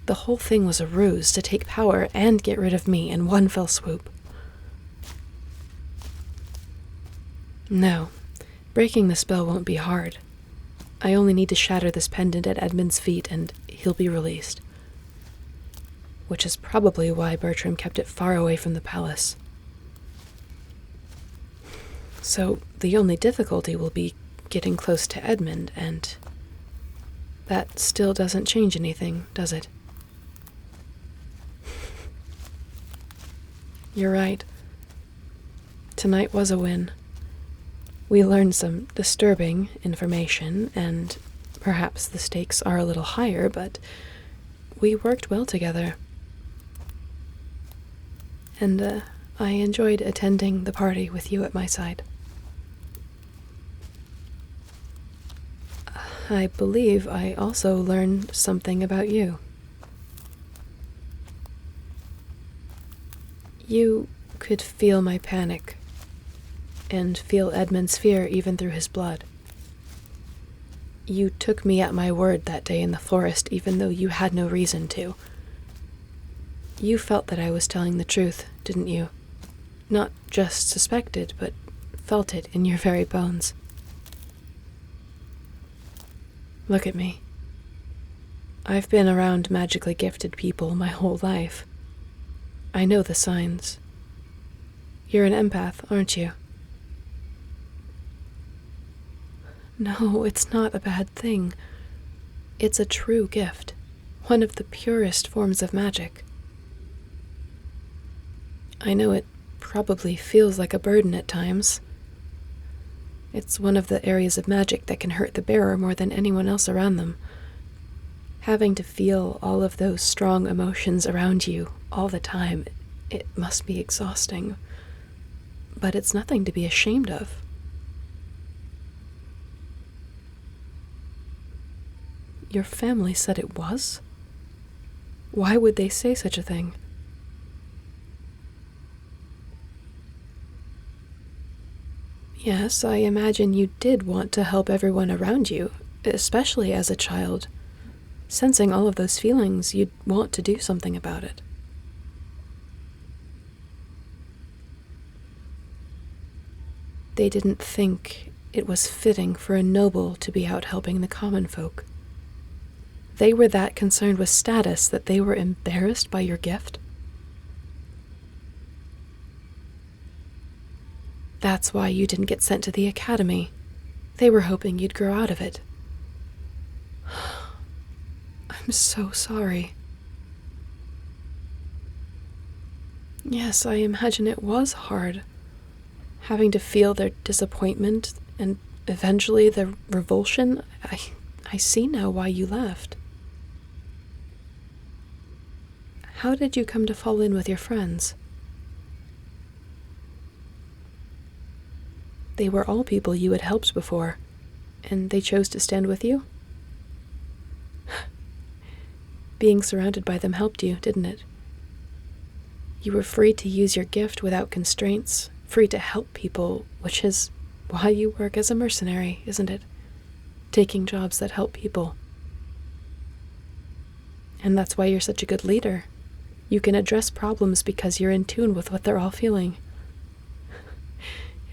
The whole thing was a ruse to take power and get rid of me in one fell swoop. No, breaking the spell won't be hard. I only need to shatter this pendant at Edmund's feet and he'll be released. Which is probably why Bertram kept it far away from the palace. So the only difficulty will be getting close to Edmund, and that still doesn't change anything, does it? You're right. Tonight was a win. We learned some disturbing information, and perhaps the stakes are a little higher, but we worked well together. And I enjoyed attending the party with you at my side. I believe I also learned something about you. You could feel my panic, and feel Edmund's fear even through his blood. You took me at my word that day in the forest, even though you had no reason to. You felt that I was telling the truth, didn't you? Not just suspected, but felt it in your very bones. Look at me. I've been around magically gifted people my whole life. I know the signs. You're an empath, aren't you? No, it's not a bad thing. It's a true gift, one of the purest forms of magic. I know it probably feels like a burden at times. It's one of the areas of magic that can hurt the bearer more than anyone else around them. Having to feel all of those strong emotions around you all the time, it must be exhausting. But it's nothing to be ashamed of. Your family said it was? Why would they say such a thing? Yes, I imagine you did want to help everyone around you, especially as a child. Sensing all of those feelings, you'd want to do something about it. They didn't think it was fitting for a noble to be out helping the common folk. They were that concerned with status that they were embarrassed by your gift. That's why you didn't get sent to the academy. They were hoping you'd grow out of it. I'm so sorry. Yes, I imagine it was hard. Having to feel their disappointment and eventually their revulsion. I see now why you left. How did you come to fall in with your friends? They were all people you had helped before, and they chose to stand with you? Being surrounded by them helped you, didn't it? You were free to use your gift without constraints, free to help people, which is why you work as a mercenary, isn't it? Taking jobs that help people. And that's why you're such a good leader. You can address problems because you're in tune with what they're all feeling.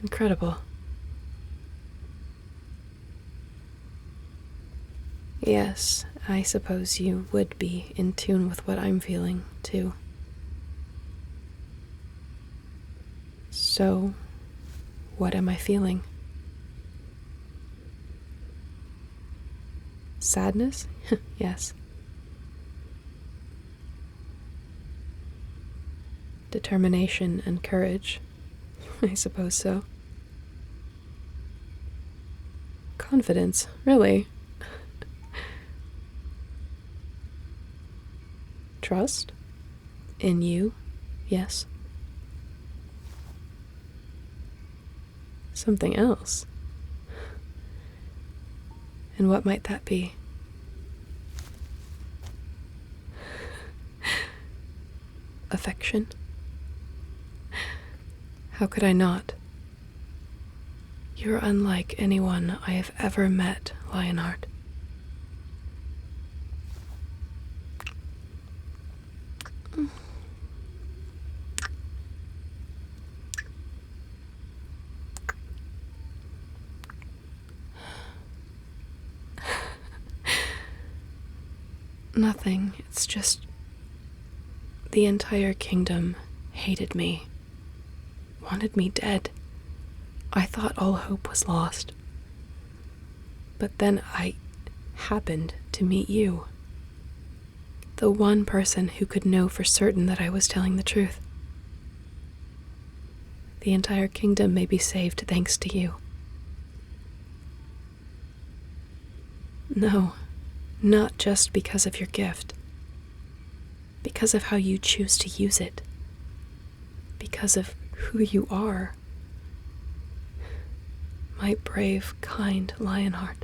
Incredible. Yes, I suppose you would be in tune with what I'm feeling, too. So, what am I feeling? Sadness? Yes. Determination and courage? I suppose so. Confidence, really? Trust? In you? Yes. Something else? And what might that be? Affection? How could I not? You're unlike anyone I have ever met, Lionheart. Nothing. It's just the entire kingdom hated me, wanted me dead. I thought all hope was lost. But then I happened to meet you. The one person who could know for certain that I was telling the truth. The entire kingdom may be saved thanks to you. No, not just because of your gift. Because of how you choose to use it. Because of who you are. My brave, kind Lionheart.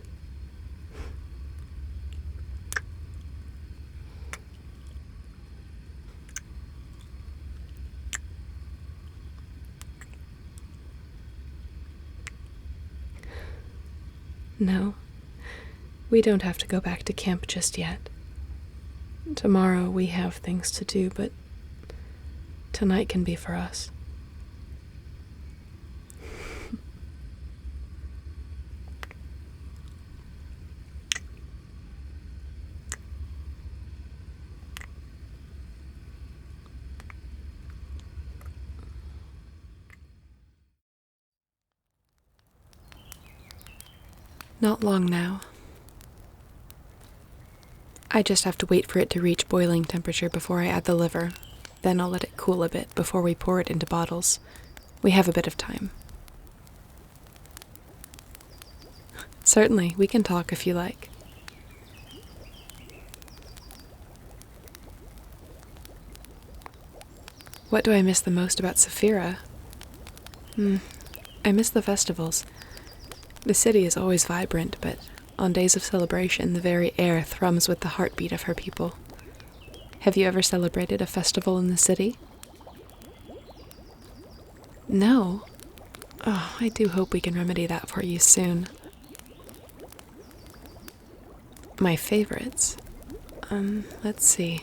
No, we don't have to go back to camp just yet. Tomorrow we have things to do, but tonight can be for us. Not long now. I just have to wait for it to reach boiling temperature before I add the liver. Then I'll let it cool a bit before we pour it into bottles. We have a bit of time. Certainly, we can talk if you like. What do I miss the most about Saphira? I miss the festivals. The city is always vibrant, but on days of celebration, the very air thrums with the heartbeat of her people. Have you ever celebrated a festival in the city? No. Oh, I do hope we can remedy that for you soon. My favorites? Let's see.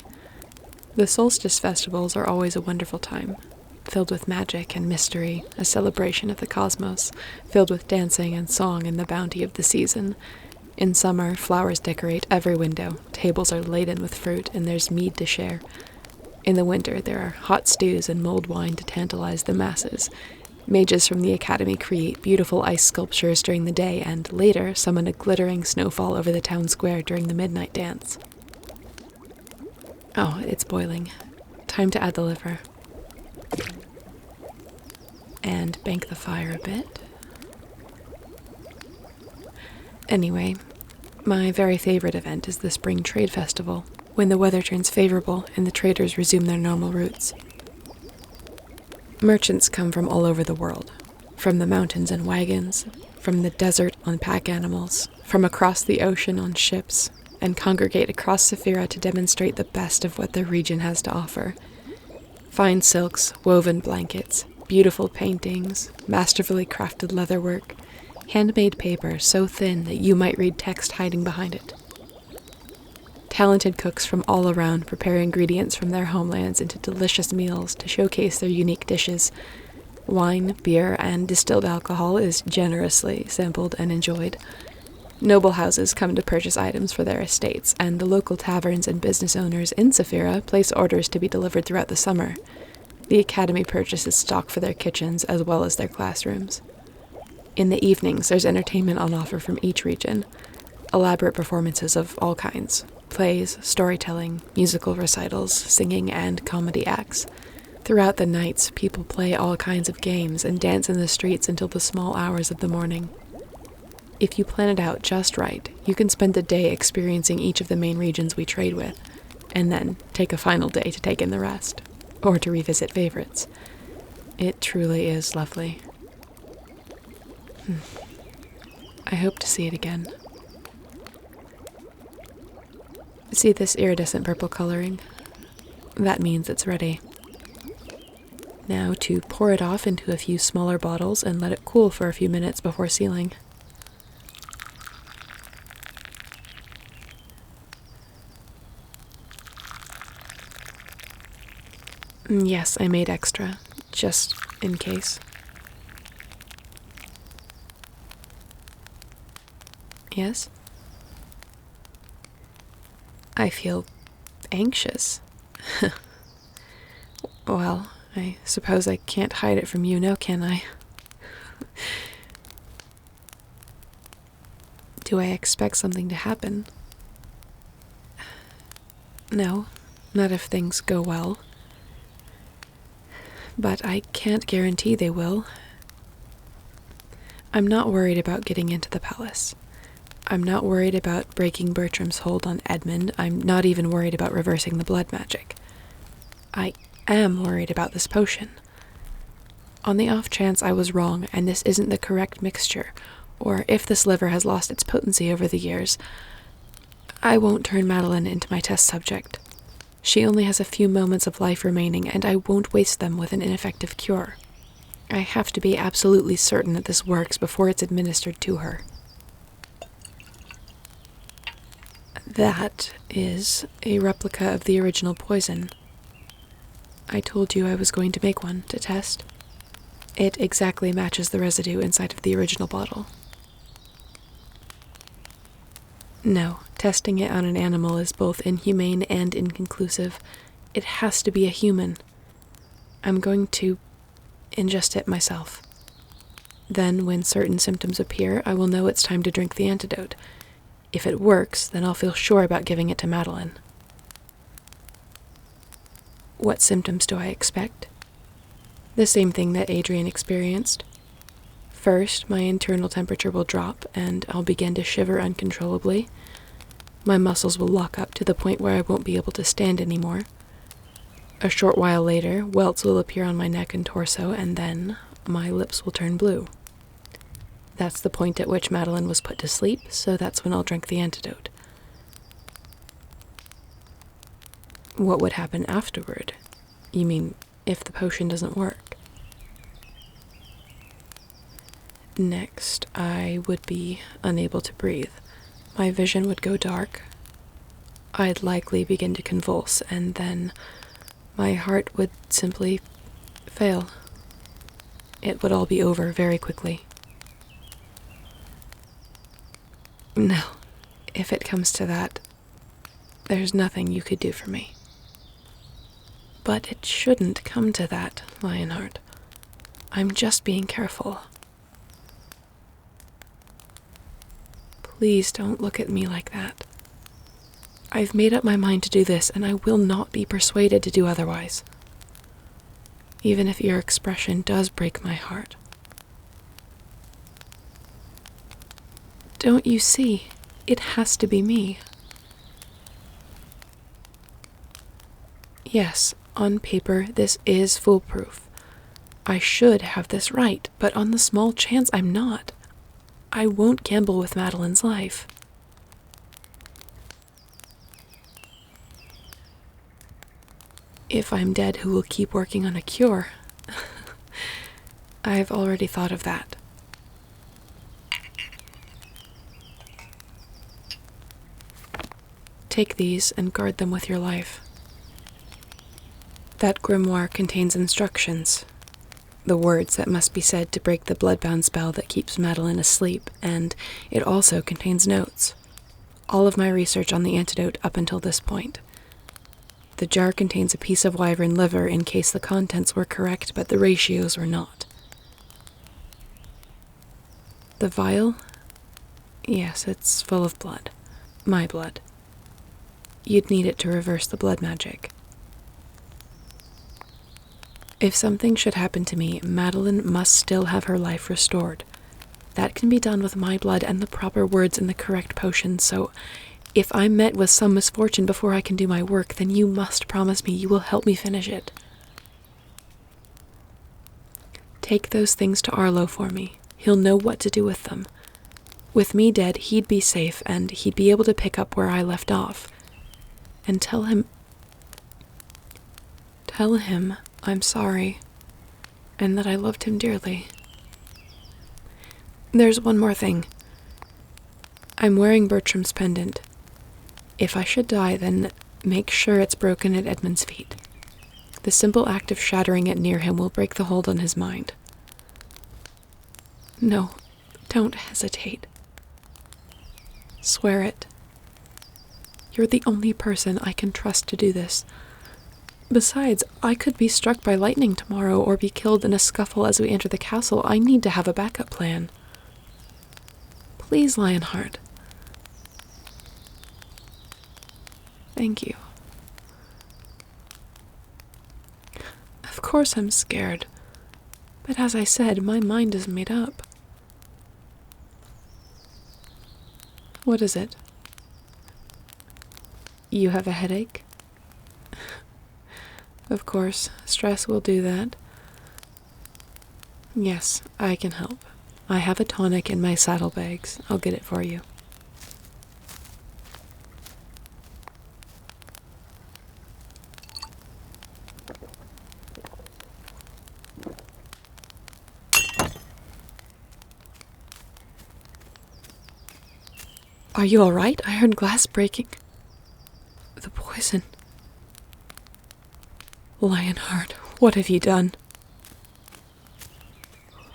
The solstice festivals are always a wonderful time, filled with magic and mystery, a celebration of the cosmos, filled with dancing and song and the bounty of the season. In summer, flowers decorate every window, tables are laden with fruit, and there's mead to share. In the winter, there are hot stews and mulled wine to tantalize the masses. Mages from the academy create beautiful ice sculptures during the day and, later, summon a glittering snowfall over the town square during the midnight dance. Oh, it's boiling. Time to add the liver. And bank the fire a bit. Anyway, my very favorite event is the Spring Trade Festival, when the weather turns favorable and the traders resume their normal routes. Merchants come from all over the world, from the mountains in wagons, from the desert on pack animals, from across the ocean on ships, and congregate across Saphira to demonstrate the best of what their region has to offer. Fine silks, woven blankets, beautiful paintings, masterfully crafted leatherwork, handmade paper so thin that you might read text hiding behind it. Talented cooks from all around prepare ingredients from their homelands into delicious meals to showcase their unique dishes. Wine, beer, and distilled alcohol is generously sampled and enjoyed. Noble houses come to purchase items for their estates, and the local taverns and business owners in Saphira place orders to be delivered throughout the summer. The academy purchases stock for their kitchens as well as their classrooms. In the evenings, there's entertainment on offer from each region. Elaborate performances of all kinds. Plays, storytelling, musical recitals, singing, and comedy acts. Throughout the nights, people play all kinds of games and dance in the streets until the small hours of the morning. If you plan it out just right, you can spend a day experiencing each of the main regions we trade with, and then take a final day to take in the rest, or to revisit favorites. It truly is lovely. I hope to see it again. See this iridescent purple coloring? That means it's ready. Now to pour it off into a few smaller bottles and let it cool for a few minutes before sealing. Yes, I made extra, just in case. Yes? I feel anxious. Well, I suppose I can't hide it from you now, can I? Do I expect something to happen? No, not if things go well. But I can't guarantee they will. I'm not worried about getting into the palace. I'm not worried about breaking Bertram's hold on Edmund. I'm not even worried about reversing the blood magic. I am worried about this potion. On the off chance I was wrong and this isn't the correct mixture, or if this liver has lost its potency over the years, I won't turn Madeline into my test subject. She only has a few moments of life remaining, and I won't waste them with an ineffective cure. I have to be absolutely certain that this works before it's administered to her. That is a replica of the original poison. I told you I was going to make one to test. It exactly matches the residue inside of the original bottle. No, testing it on an animal is both inhumane and inconclusive. It has to be a human. I'm going to ingest it myself. Then, when certain symptoms appear, I will know it's time to drink the antidote. If it works, then I'll feel sure about giving it to Madeline. What symptoms do I expect? The same thing that Adrian experienced. First, my internal temperature will drop, and I'll begin to shiver uncontrollably. My muscles will lock up to the point where I won't be able to stand anymore. A short while later, welts will appear on my neck and torso, and then my lips will turn blue. That's the point at which Madeline was put to sleep, so that's when I'll drink the antidote. What would happen afterward? You mean, if the potion doesn't work? Next, I would be unable to breathe. My vision would go dark. I'd likely begin to convulse, and then my heart would simply fail. It would all be over very quickly. No, if it comes to that, there's nothing you could do for me. But it shouldn't come to that, Lionheart. I'm just being careful. Please don't look at me like that. I've made up my mind to do this, and I will not be persuaded to do otherwise. Even if your expression does break my heart. Don't you see? It has to be me. Yes, on paper, this is foolproof. I should have this right, but on the small chance I'm not, I won't gamble with Madeline's life. If I'm dead, who will keep working on a cure? I've already thought of that. Take these and guard them with your life. That grimoire contains instructions, the words that must be said to break the bloodbound spell that keeps Madeline asleep, and it also contains notes. All of my research on the antidote up until this point. The jar contains a piece of wyvern liver in case the contents were correct but the ratios were not. The vial? Yes, it's full of blood. My blood. You'd need it to reverse the blood magic. If something should happen to me, Madeline must still have her life restored. That can be done with my blood and the proper words in the correct potion, so if I'm met with some misfortune before I can do my work, then you must promise me you will help me finish it. Take those things to Arlo for me. He'll know what to do with them. With me dead, he'd be safe, and he'd be able to pick up where I left off. And tell him I'm sorry, and that I loved him dearly. There's one more thing. I'm wearing Bertram's pendant. If I should die, then make sure it's broken at Edmund's feet. The simple act of shattering it near him will break the hold on his mind. No, don't hesitate. Swear it. You're the only person I can trust to do this. Besides, I could be struck by lightning tomorrow or be killed in a scuffle as we enter the castle. I need to have a backup plan. Please, Lionheart. Thank you. Of course I'm scared. But as I said, my mind is made up. What is it? You have a headache? Of course, stress will do that. Yes, I can help. I have a tonic in my saddlebags. I'll get it for you. Are you all right? I heard glass breaking. The poison. Lionheart, what have you done?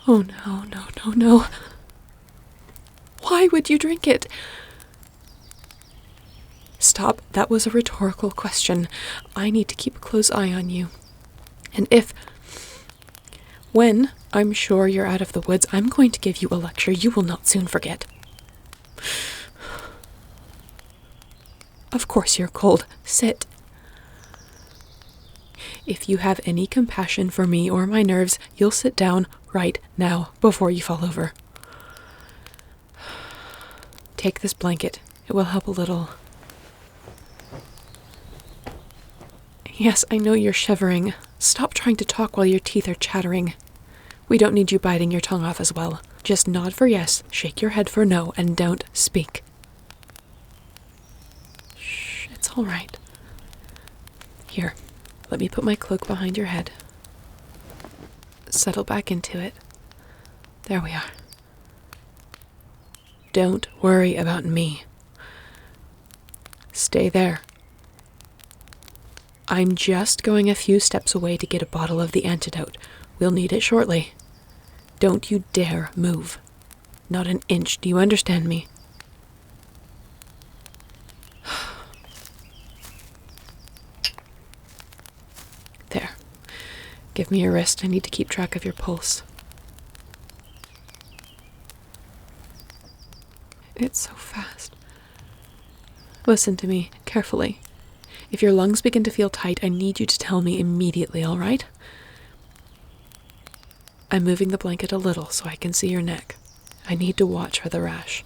Oh no, no, no, no. Why would you drink it? Stop, that was a rhetorical question. I need to keep a close eye on you. And when I'm sure you're out of the woods, I'm going to give you a lecture you will not soon forget. Of course you're cold. Sit. If you have any compassion for me or my nerves, you'll sit down right now before you fall over. Take this blanket. It will help a little. Yes, I know you're shivering. Stop trying to talk while your teeth are chattering. We don't need you biting your tongue off as well. Just nod for yes, shake your head for no, and don't speak. Shh, it's all right. Here. Let me put my cloak behind your head. Settle back into it. There we are. Don't worry about me. Stay there. I'm just going a few steps away to get a bottle of the antidote. We'll need it shortly. Don't you dare move. Not an inch, do you understand me? There. Give me your wrist. I need to keep track of your pulse. It's so fast. Listen to me carefully. If your lungs begin to feel tight, I need you to tell me immediately, all right? I'm moving the blanket a little so I can see your neck. I need to watch for the rash.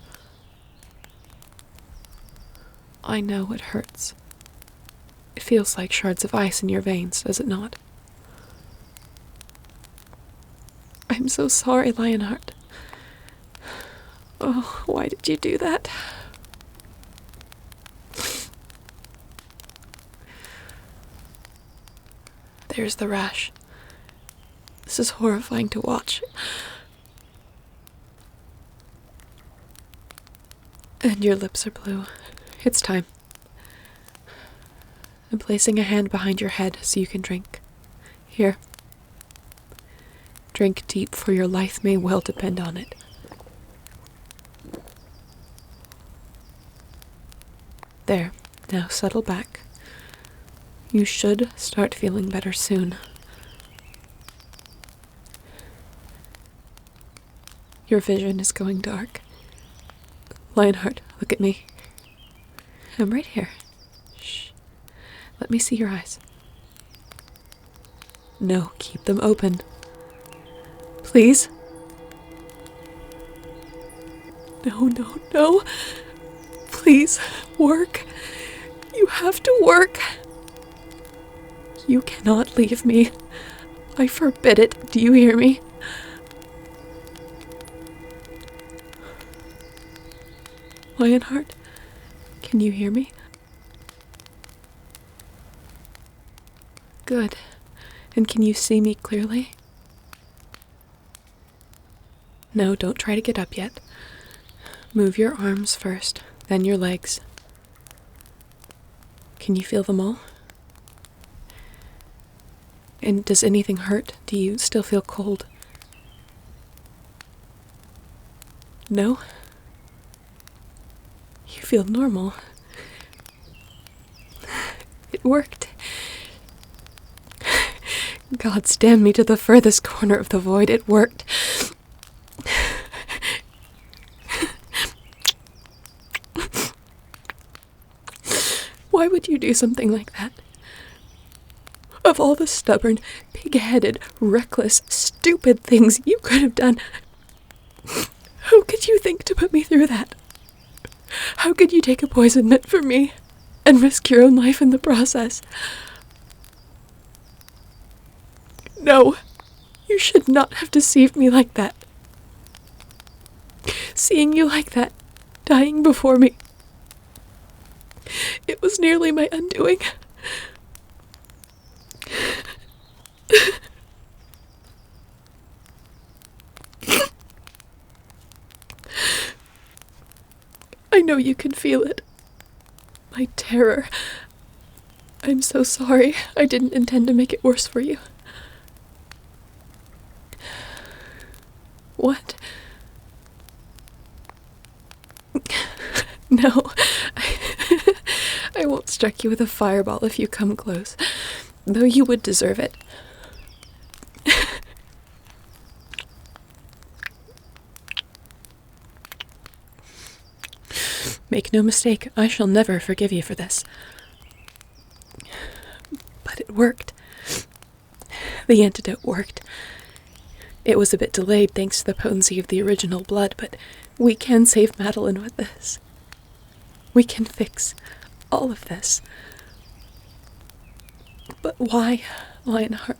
I know it hurts. It feels like shards of ice in your veins, does it not? I'm so sorry, Lionheart. Oh, why did you do that? There's the rash. This is horrifying to watch. And your lips are blue. It's time. I'm placing a hand behind your head so you can drink. Here. Drink deep, for your life may well depend on it. There. Now settle back. You should start feeling better soon. Your vision is going dark. Lionheart, look at me. I'm right here. Shh. Let me see your eyes. No, keep them open. Please? No, no, no. Please, work. You have to work. You cannot leave me. I forbid it. Do you hear me? Lionheart, can you hear me? Good. And can you see me clearly? No, don't try to get up yet. Move your arms first, then your legs. Can you feel them all? And does anything hurt? Do you still feel cold? No? You feel normal. It worked. Gods damn me to the furthest corner of the void. It worked. Why would you do something like that? Of all the stubborn, pig-headed, reckless, stupid things you could have done, how could you think to put me through that? How could you take a poison meant for me and risk your own life in the process? No, you should not have deceived me like that. Seeing you like that, dying before me, it was nearly my undoing. I know you can feel it. My terror. I'm so sorry. I didn't intend to make it worse for you. What? No. I won't strike you with a fireball if you come close, though you would deserve it. Make no mistake, I shall never forgive you for this. But it worked. The antidote worked. It was a bit delayed thanks to the potency of the original blood, but we can save Madeline with this. We can fix all of this. But why, Lionheart?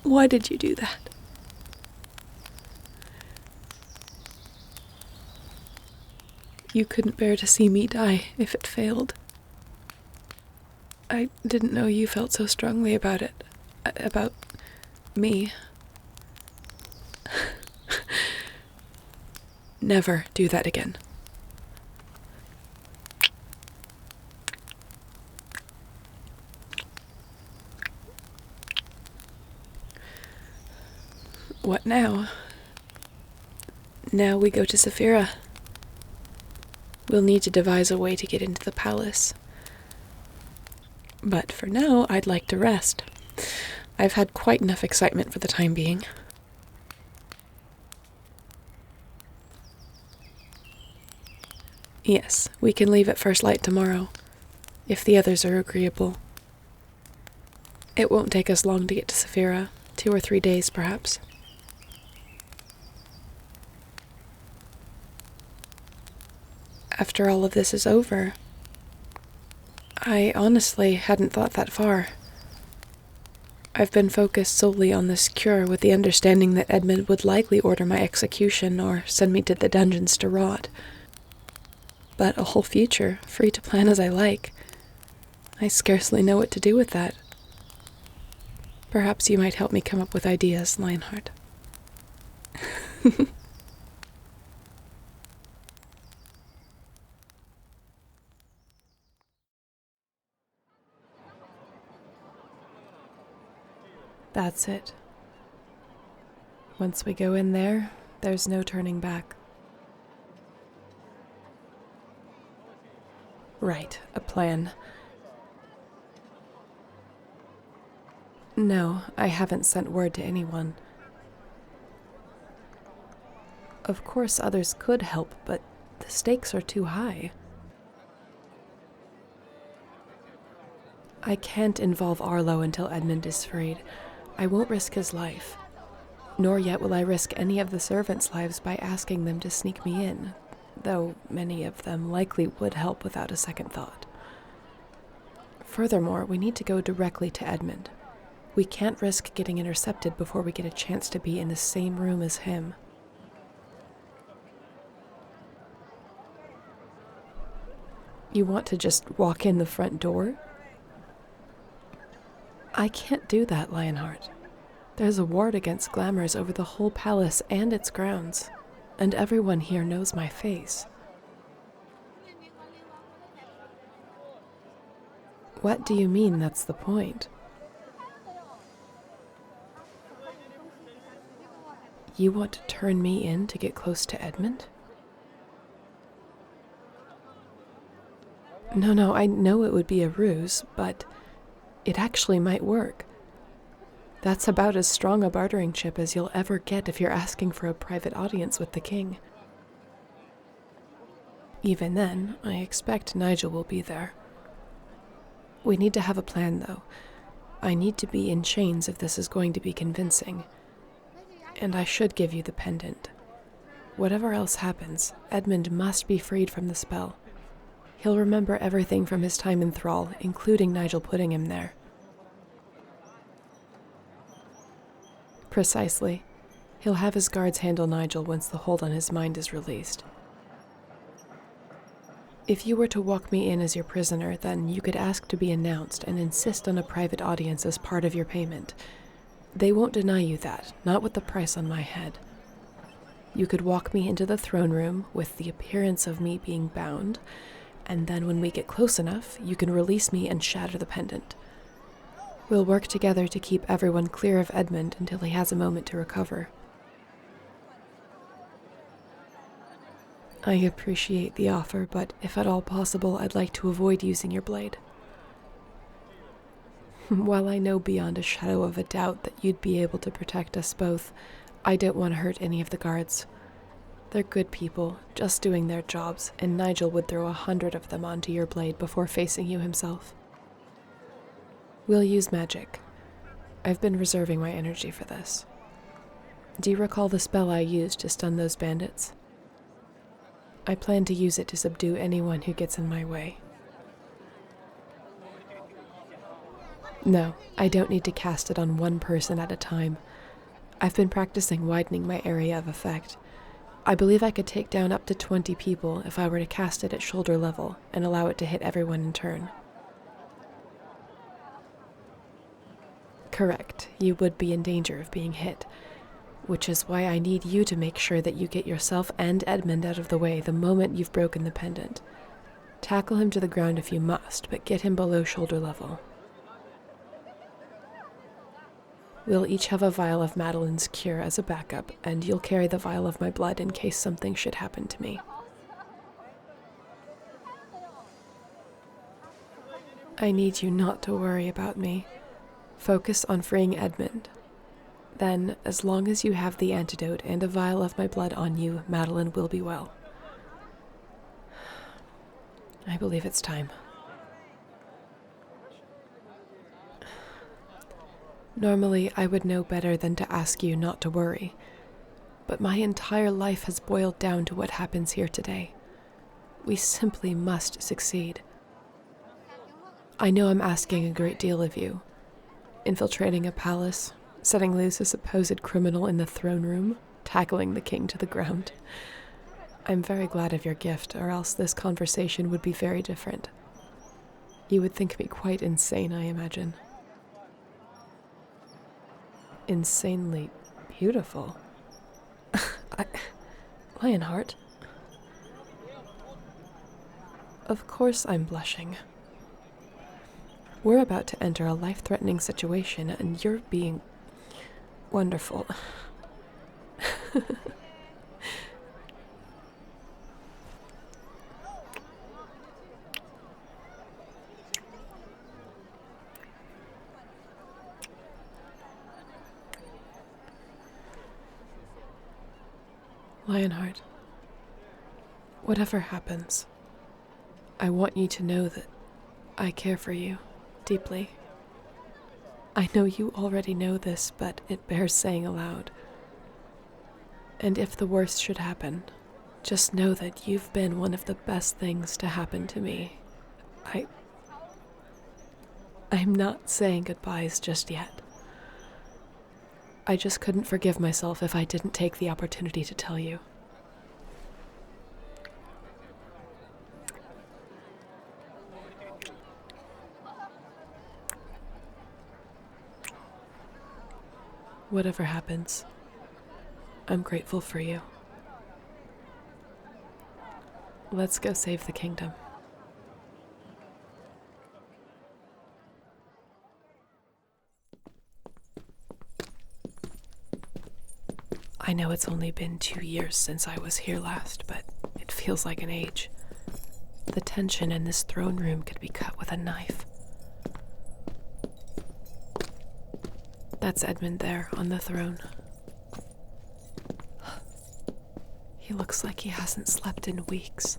Why did you do that? You couldn't bear to see me die if it failed. I didn't know you felt so strongly about it. About me. never do that again. What now? Now we go to Saphira. We'll need to devise a way to get into the palace. But for now, I'd like to rest. I've had quite enough excitement for the time being. Yes, we can leave at first light tomorrow, if the others are agreeable. It won't take us long to get to Saphira, 2 or 3 days perhaps. After all of this is over, I honestly hadn't thought that far. I've been focused solely on this cure with the understanding that Edmund would likely order my execution or send me to the dungeons to rot. But a whole future, free to plan as I like. I scarcely know what to do with that. Perhaps you might help me come up with ideas, Lionheart. That's it. Once we go in there, there's no turning back. Right, a plan. No, I haven't sent word to anyone. Of course others could help, but the stakes are too high. I can't involve Arlo until Edmund is freed. I won't risk his life. Nor yet will I risk any of the servants' lives by asking them to sneak me in, though many of them likely would help without a second thought. Furthermore, we need to go directly to Edmund. We can't risk getting intercepted before we get a chance to be in the same room as him. You want to just walk in the front door? I can't do that, Lionheart. There's a ward against glamours over the whole palace and its grounds, and everyone here knows my face. What do you mean that's the point? You want to turn me in to get close to Edmund? No, I know it would be a ruse, but it actually might work. That's about as strong a bartering chip as you'll ever get if you're asking for a private audience with the king. Even then, I expect Nigel will be there. We need to have a plan, though. I need to be in chains if this is going to be convincing. And I should give you the pendant. Whatever else happens, Edmund must be freed from the spell. He'll remember everything from his time in thrall, including Nigel putting him there. Precisely. He'll have his guards handle Nigel once the hold on his mind is released. If you were to walk me in as your prisoner, then you could ask to be announced and insist on a private audience as part of your payment. They won't deny you that, not with the price on my head. You could walk me into the throne room with the appearance of me being bound, and then when we get close enough, you can release me and shatter the pendant. We'll work together to keep everyone clear of Edmund until he has a moment to recover. I appreciate the offer, but if at all possible, I'd like to avoid using your blade. While I know beyond a shadow of a doubt that you'd be able to protect us both, I don't want to hurt any of the guards. They're good people, just doing their jobs, and Nigel would throw 100 of them onto your blade before facing you himself. We'll use magic. I've been reserving my energy for this. Do you recall the spell I used to stun those bandits? I plan to use it to subdue anyone who gets in my way. No, I don't need to cast it on one person at a time. I've been practicing widening my area of effect. I believe I could take down up to 20 people if I were to cast it at shoulder level and allow it to hit everyone in turn. Correct, you would be in danger of being hit. which is why I need you to make sure that you get yourself and Edmund out of the way the moment you've broken the pendant. Tackle him to the ground if you must, but get him below shoulder level. We'll each have a vial of Madeline's cure as a backup, and you'll carry the vial of my blood in case something should happen to me. I need you not to worry about me. Focus on freeing Edmund. Then, as long as you have the antidote and a vial of my blood on you, Madeline will be well. I believe it's time. Normally, I would know better than to ask you not to worry, but my entire life has boiled down to what happens here today. We simply must succeed. I know I'm asking a great deal of you. Infiltrating a palace, setting loose a supposed criminal in the throne room, tackling the king to the ground. I'm very glad of your gift, or else this conversation would be very different. You would think me quite insane, I imagine. Insanely beautiful. Lionheart. Of course I'm blushing. We're about to enter a life-threatening situation, and you're being wonderful. Lionheart, whatever happens, I want you to know that I care for you deeply. I know you already know this, but it bears saying aloud. And if the worst should happen, just know that you've been one of the best things to happen to me. I'm not saying goodbyes just yet. I just couldn't forgive myself if I didn't take the opportunity to tell you. Whatever happens, I'm grateful for you. Let's go save the kingdom. I know it's only been 2 years since I was here last, but it feels like an age. The tension in this throne room could be cut with a knife. That's Edmund there on the throne. He looks like he hasn't slept in weeks.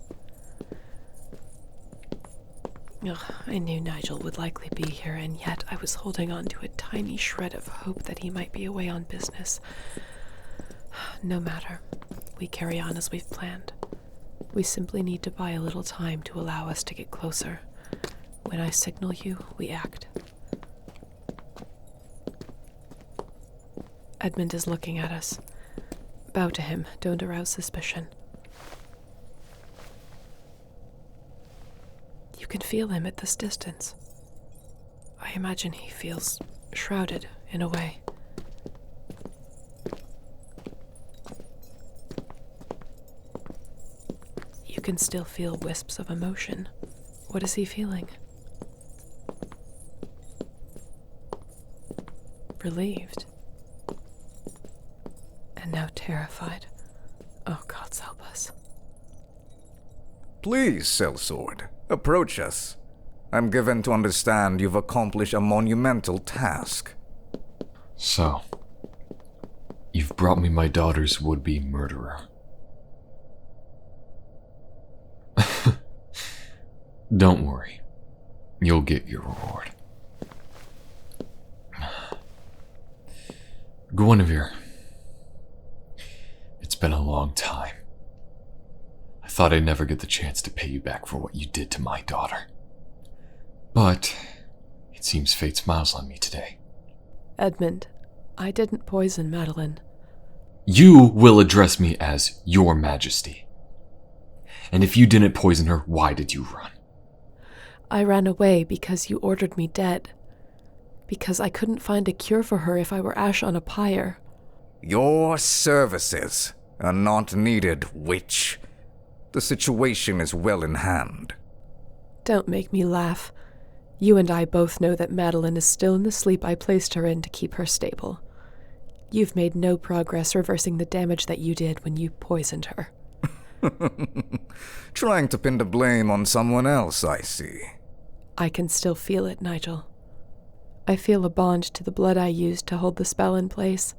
Ugh, I knew Nigel would likely be here, and yet I was holding on to a tiny shred of hope that he might be away on business. No matter. We carry on as we've planned. We simply need to buy a little time to allow us to get closer. When I signal you, we act. Edmund is looking at us. Bow to him. Don't arouse suspicion. You can feel him at this distance. I imagine he feels shrouded in a way. You can still feel wisps of emotion. What is he feeling? Relieved. And now terrified. Oh, gods help us. Please, sellsword, approach us. I'm given to understand you've accomplished a monumental task. So, you've brought me my daughter's would-be murderer. Don't worry. You'll get your reward. Guinevere. It's been a long time. I thought I'd never get the chance to pay you back for what you did to my daughter. But it seems fate smiles on me today. Edmund, I didn't poison Madeline. You will address me as Your Majesty. And if you didn't poison her, why did you run? I ran away because you ordered me dead. Because I couldn't find a cure for her if I were ash on a pyre. Your services are not needed, witch. The situation is well in hand. Don't make me laugh. You and I both know that Madeline is still in the sleep I placed her in to keep her stable. You've made no progress reversing the damage that you did when you poisoned her. Trying to pin the blame on someone else, I see. I can still feel it, Nigel. I feel a bond to the blood I used to hold the spell in place,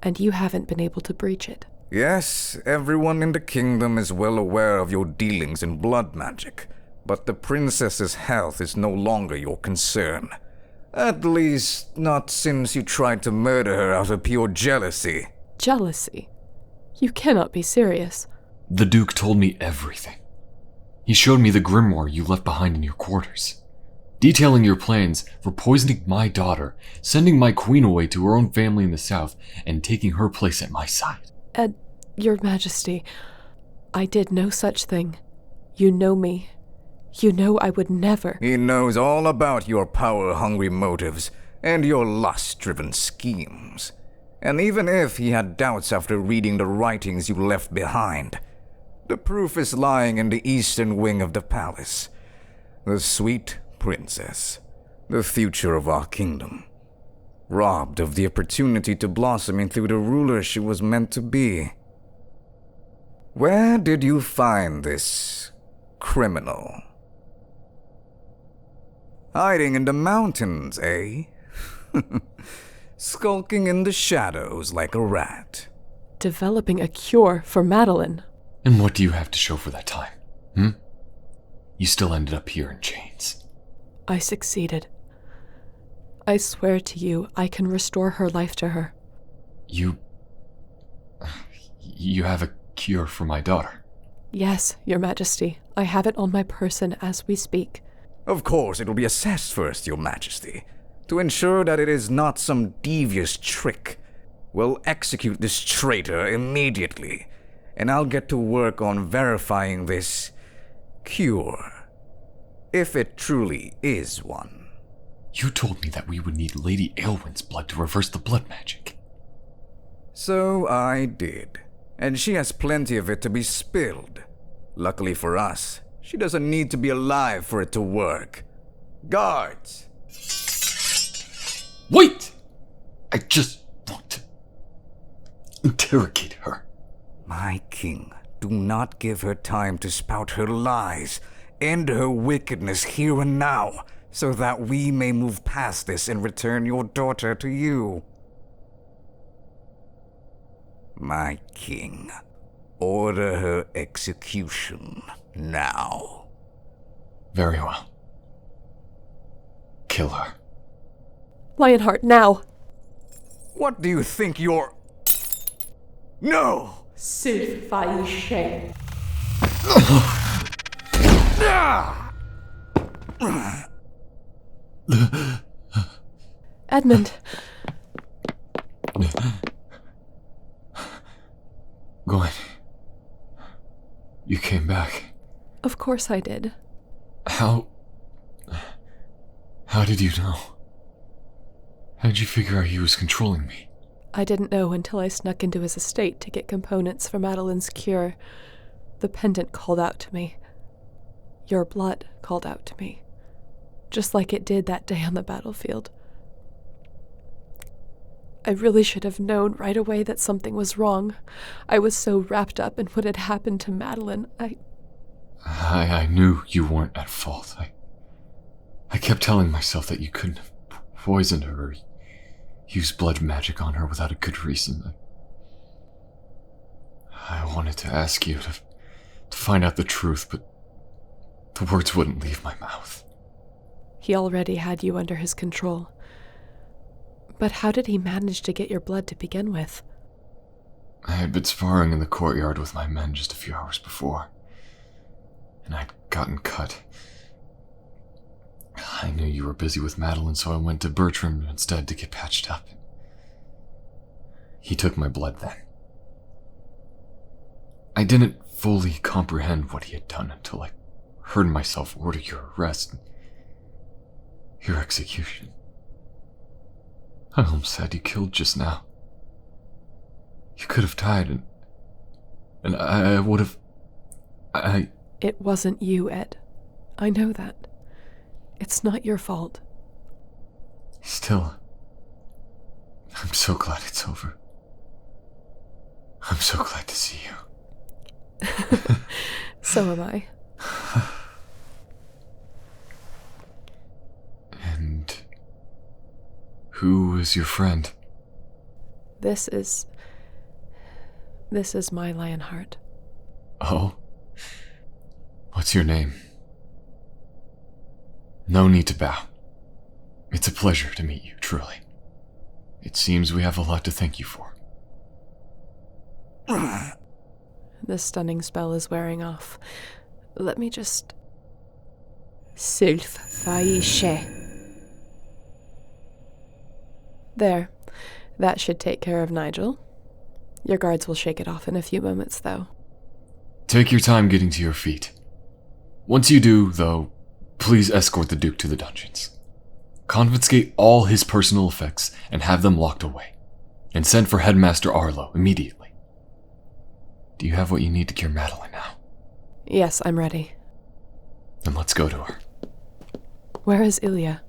and you haven't been able to breach it. Yes, everyone in the kingdom is well aware of your dealings in blood magic, but the princess's health is no longer your concern. At least, not since you tried to murder her out of pure jealousy. Jealousy? You cannot be serious. The Duke told me everything. He showed me the grimoire you left behind in your quarters, detailing your plans for poisoning my daughter, sending my queen away to her own family in the south, and taking her place at my side. Your Majesty, I did no such thing. You know me. You know I would never. He knows all about your power-hungry motives and your lust-driven schemes. And even if he had doubts after reading the writings you left behind, the proof is lying in the eastern wing of the palace. The sweet princess, the future of our kingdom, robbed of the opportunity to blossom into the ruler she was meant to be. Where did you find this criminal? Hiding in the mountains, eh? Skulking in the shadows like a rat. Developing a cure for Madeline. And what do you have to show for that time? You still ended up here in chains. I succeeded. I swear to you, I can restore her life to her. You have a cure for my daughter? Yes, Your Majesty. I have it on my person as we speak. Of course, it will be assessed first, Your Majesty, to ensure that it is not some devious trick. We'll execute this traitor immediately, and I'll get to work on verifying this cure, if it truly is one. You told me that we would need Lady Aelwyn's blood to reverse the blood magic. So I did, and she has plenty of it to be spilled. Luckily for us, she doesn't need to be alive for it to work. Guards! Wait! I just want to interrogate her. My king, do not give her time to spout her lies. End her wickedness here and now, so that we may move past this and return your daughter to you. My king, order her execution now. Very well. Kill her. Lionheart, now! What do you think you're... No! Sylphy shame. Edmund. Gwen, you came back. Of course I did. How did you know? How did you figure out he was controlling me? I didn't know until I snuck into his estate to get components for Madeline's cure. The pendant called out to me. Your blood called out to me. Just like it did that day on the battlefield. I really should have known right away that something was wrong. I was so wrapped up in what had happened to Madeline. I knew you weren't at fault. I kept telling myself that you couldn't have poisoned her or used blood magic on her without a good reason. I wanted to ask you to find out the truth, but the words wouldn't leave my mouth. He already had you under his control. But how did he manage to get your blood to begin with? I had been sparring in the courtyard with my men just a few hours before, and I'd gotten cut. I knew you were busy with Madeline, so I went to Bertram instead to get patched up. He took my blood then. I didn't fully comprehend what he had done until I heard myself order your arrest and your execution. I almost had you killed just now. You could have died, and I would have... It wasn't you, Ed. I know that. It's not your fault. Still, I'm so glad it's over. I'm so glad to see you. So am I. And who is your friend? This is my Lionheart. Oh? What's your name? No need to bow. It's a pleasure to meet you, truly. It seems we have a lot to thank you for. The stunning spell is wearing off. Let me just... Sylf-faishe. There. That should take care of Nigel. Your guards will shake it off in a few moments, though. Take your time getting to your feet. Once you do, though, please escort the Duke to the dungeons. Confiscate all his personal effects and have them locked away. And send for Headmaster Arlo immediately. Do you have what you need to cure Madeline now? Yes, I'm ready. Then let's go to her. Where is Ilya?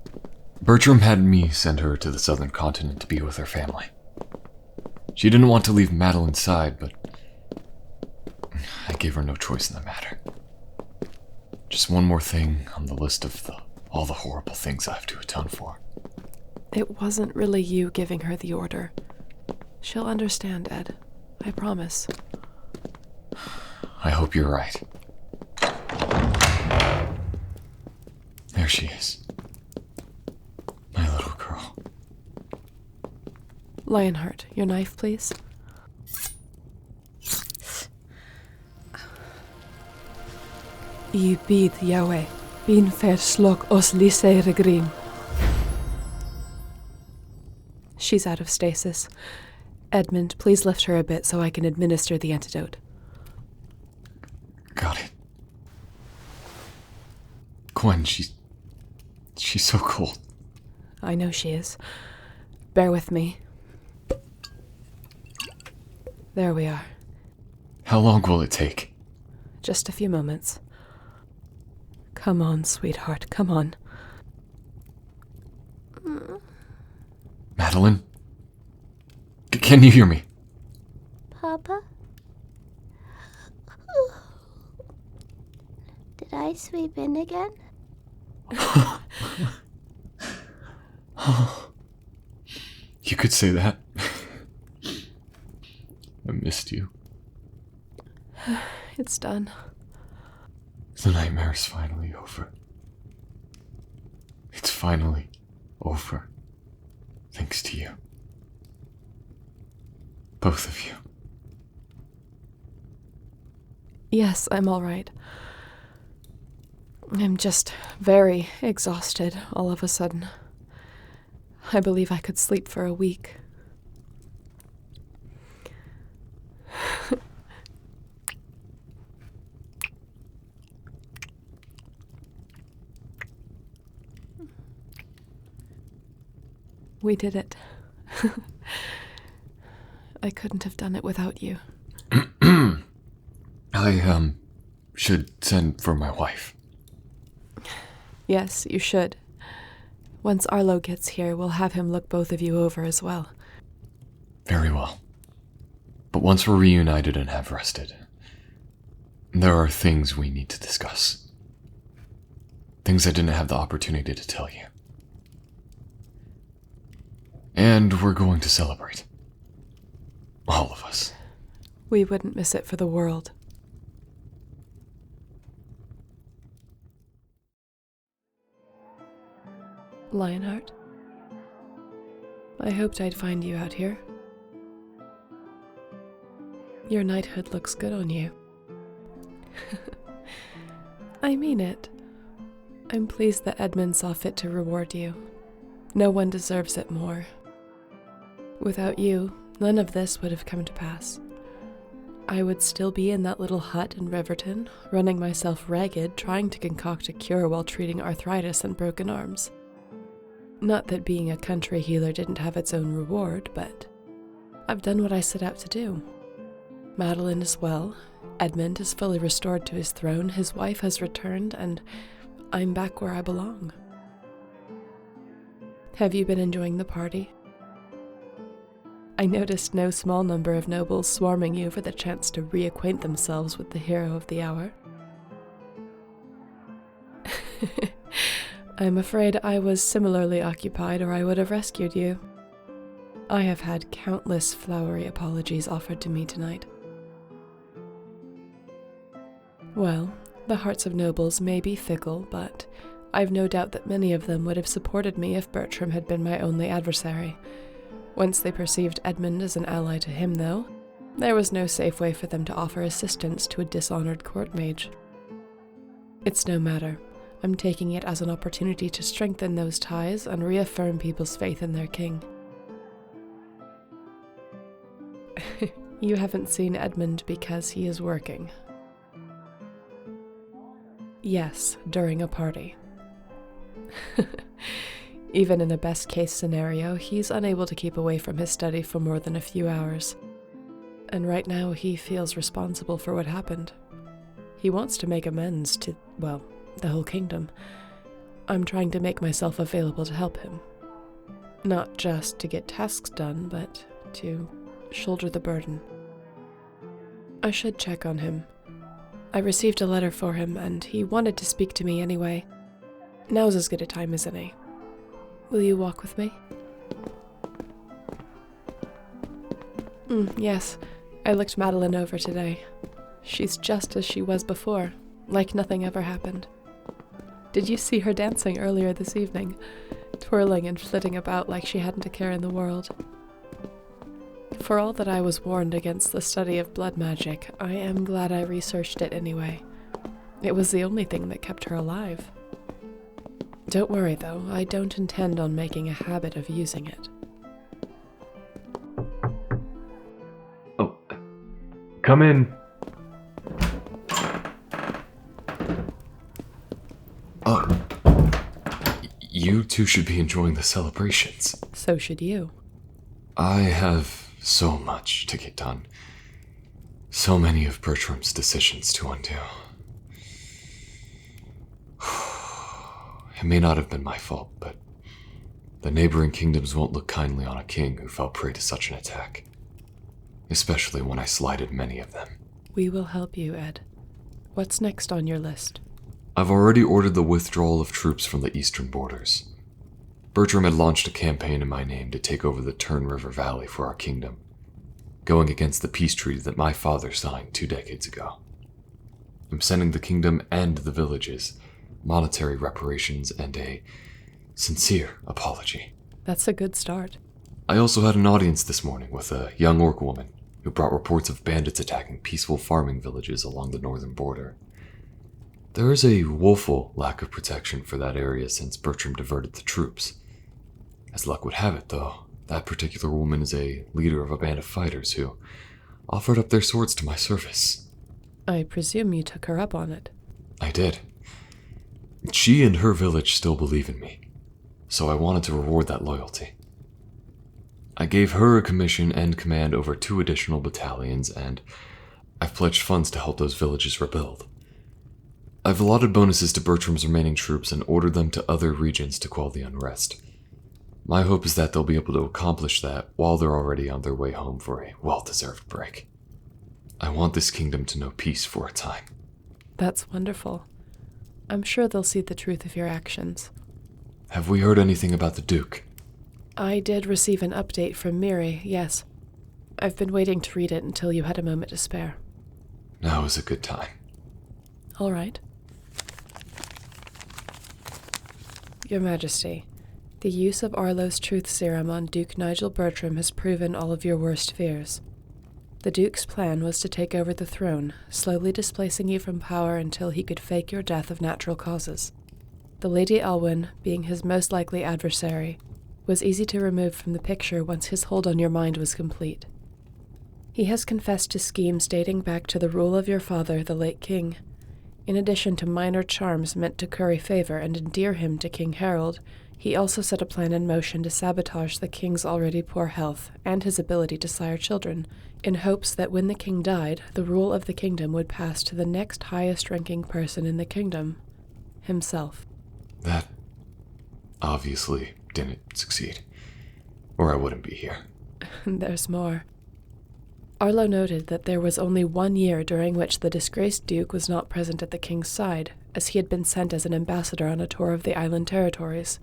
Bertram had me send her to the southern continent to be with her family. She didn't want to leave Madeline's side, but I gave her no choice in the matter. Just one more thing on the list of all the horrible things I have to atone for. It wasn't really you giving her the order. She'll understand, Ed. I promise. I hope you're right. There she is. My little girl. Lionheart, your knife, please. I bid Yahweh, bin fer slok os lise regrim. She's out of stasis. Edmund, please lift her a bit so I can administer the antidote. Got it. Gwen, she's so cold. I know she is. Bear with me. There we are. How long will it take? Just a few moments. Come on, sweetheart, come on. Madeline? Can you hear me? Papa? Did I sweep in again? You could say that. I missed you. It's done. The nightmare is finally over. It's finally over. Thanks to you. Both of you. Yes, I'm all right. I'm just very exhausted all of a sudden. I believe I could sleep for a week. We did it. I couldn't have done it without you. I, should send for my wife. Yes, you should. Once Arlo gets here, we'll have him look both of you over as well. Very well. But once we're reunited and have rested, there are things we need to discuss. Things I didn't have the opportunity to tell you. And we're going to celebrate. All of us. We wouldn't miss it for the world. Lionheart, I hoped I'd find you out here. Your knighthood looks good on you. I mean it. I'm pleased that Edmund saw fit to reward you. No one deserves it more. Without you, none of this would have come to pass. I would still be in that little hut in Riverton, running myself ragged, trying to concoct a cure while treating arthritis and broken arms. Not that being a country healer didn't have its own reward, but I've done what I set out to do. Madeline is well, Edmund is fully restored to his throne, his wife has returned, and I'm back where I belong. Have you been enjoying the party? I noticed no small number of nobles swarming you for the chance to reacquaint themselves with the hero of the hour. I'm afraid I was similarly occupied, or I would have rescued you. I have had countless flowery apologies offered to me tonight. Well, the hearts of nobles may be fickle, but I've no doubt that many of them would have supported me if Bertram had been my only adversary. Once they perceived Edmund as an ally to him, though, there was no safe way for them to offer assistance to a dishonored court mage. It's no matter. I'm taking it as an opportunity to strengthen those ties and reaffirm people's faith in their king. You haven't seen Edmund because he is working. Yes, during a party. Even in a best-case scenario, he's unable to keep away from his study for more than a few hours. And right now, he feels responsible for what happened. He wants to make amends to, well, the whole kingdom. I'm trying to make myself available to help him. Not just to get tasks done, but to shoulder the burden. I should check on him. I received a letter for him, and he wanted to speak to me anyway. Now's as good a time as any. Will you walk with me? Yes, I looked Madeline over today. She's just as she was before, like nothing ever happened. Did you see her dancing earlier this evening, twirling and flitting about like she hadn't a care in the world? For all that I was warned against the study of blood magic, I am glad I researched it anyway. It was the only thing that kept her alive. Don't worry, though, I don't intend on making a habit of using it. Oh, come in. You two should be enjoying the celebrations. So should you. I have so much to get done. So many of Bertram's decisions to undo. It may not have been my fault, but the neighboring kingdoms won't look kindly on a king who fell prey to such an attack. Especially when I slighted many of them. We will help you, Ed. What's next on your list? I've already ordered the withdrawal of troops from the eastern borders. Bertram had launched a campaign in my name to take over the Tern River Valley for our kingdom, going against the peace treaty that my father signed 2 decades ago. I'm sending the kingdom and the villages monetary reparations and a sincere apology. That's a good start. I also had an audience this morning with a young orc woman who brought reports of bandits attacking peaceful farming villages along the northern border. There is a woeful lack of protection for that area since Bertram diverted the troops. As luck would have it, though, that particular woman is a leader of a band of fighters who offered up their swords to my service. I presume you took her up on it. I did. She and her village still believe in me, so I wanted to reward that loyalty. I gave her a commission and command over 2 additional battalions, and I've pledged funds to help those villages rebuild. I've allotted bonuses to Bertram's remaining troops and ordered them to other regions to quell the unrest. My hope is that they'll be able to accomplish that while they're already on their way home for a well-deserved break. I want this kingdom to know peace for a time. That's wonderful. I'm sure they'll see the truth of your actions. Have we heard anything about the Duke? I did receive an update from Miri, yes. I've been waiting to read it until you had a moment to spare. Now is a good time. All right. Your Majesty, the use of Arlo's truth serum on Duke Nigel Bertram has proven all of your worst fears. The Duke's plan was to take over the throne, slowly displacing you from power until he could fake your death of natural causes. The Lady Elwyn, being his most likely adversary, was easy to remove from the picture once his hold on your mind was complete. He has confessed to schemes dating back to the rule of your father, the late king. In addition to minor charms meant to curry favor and endear him to King Harold, He also set a plan in motion to sabotage the king's already poor health and his ability to sire children, in hopes that when the king died, the rule of the kingdom would pass to the next highest-ranking person in the kingdom, himself. That obviously didn't succeed, or I wouldn't be here. There's more. Arlo noted that there was only 1 year during which the disgraced duke was not present at the king's side, as he had been sent as an ambassador on a tour of the island territories.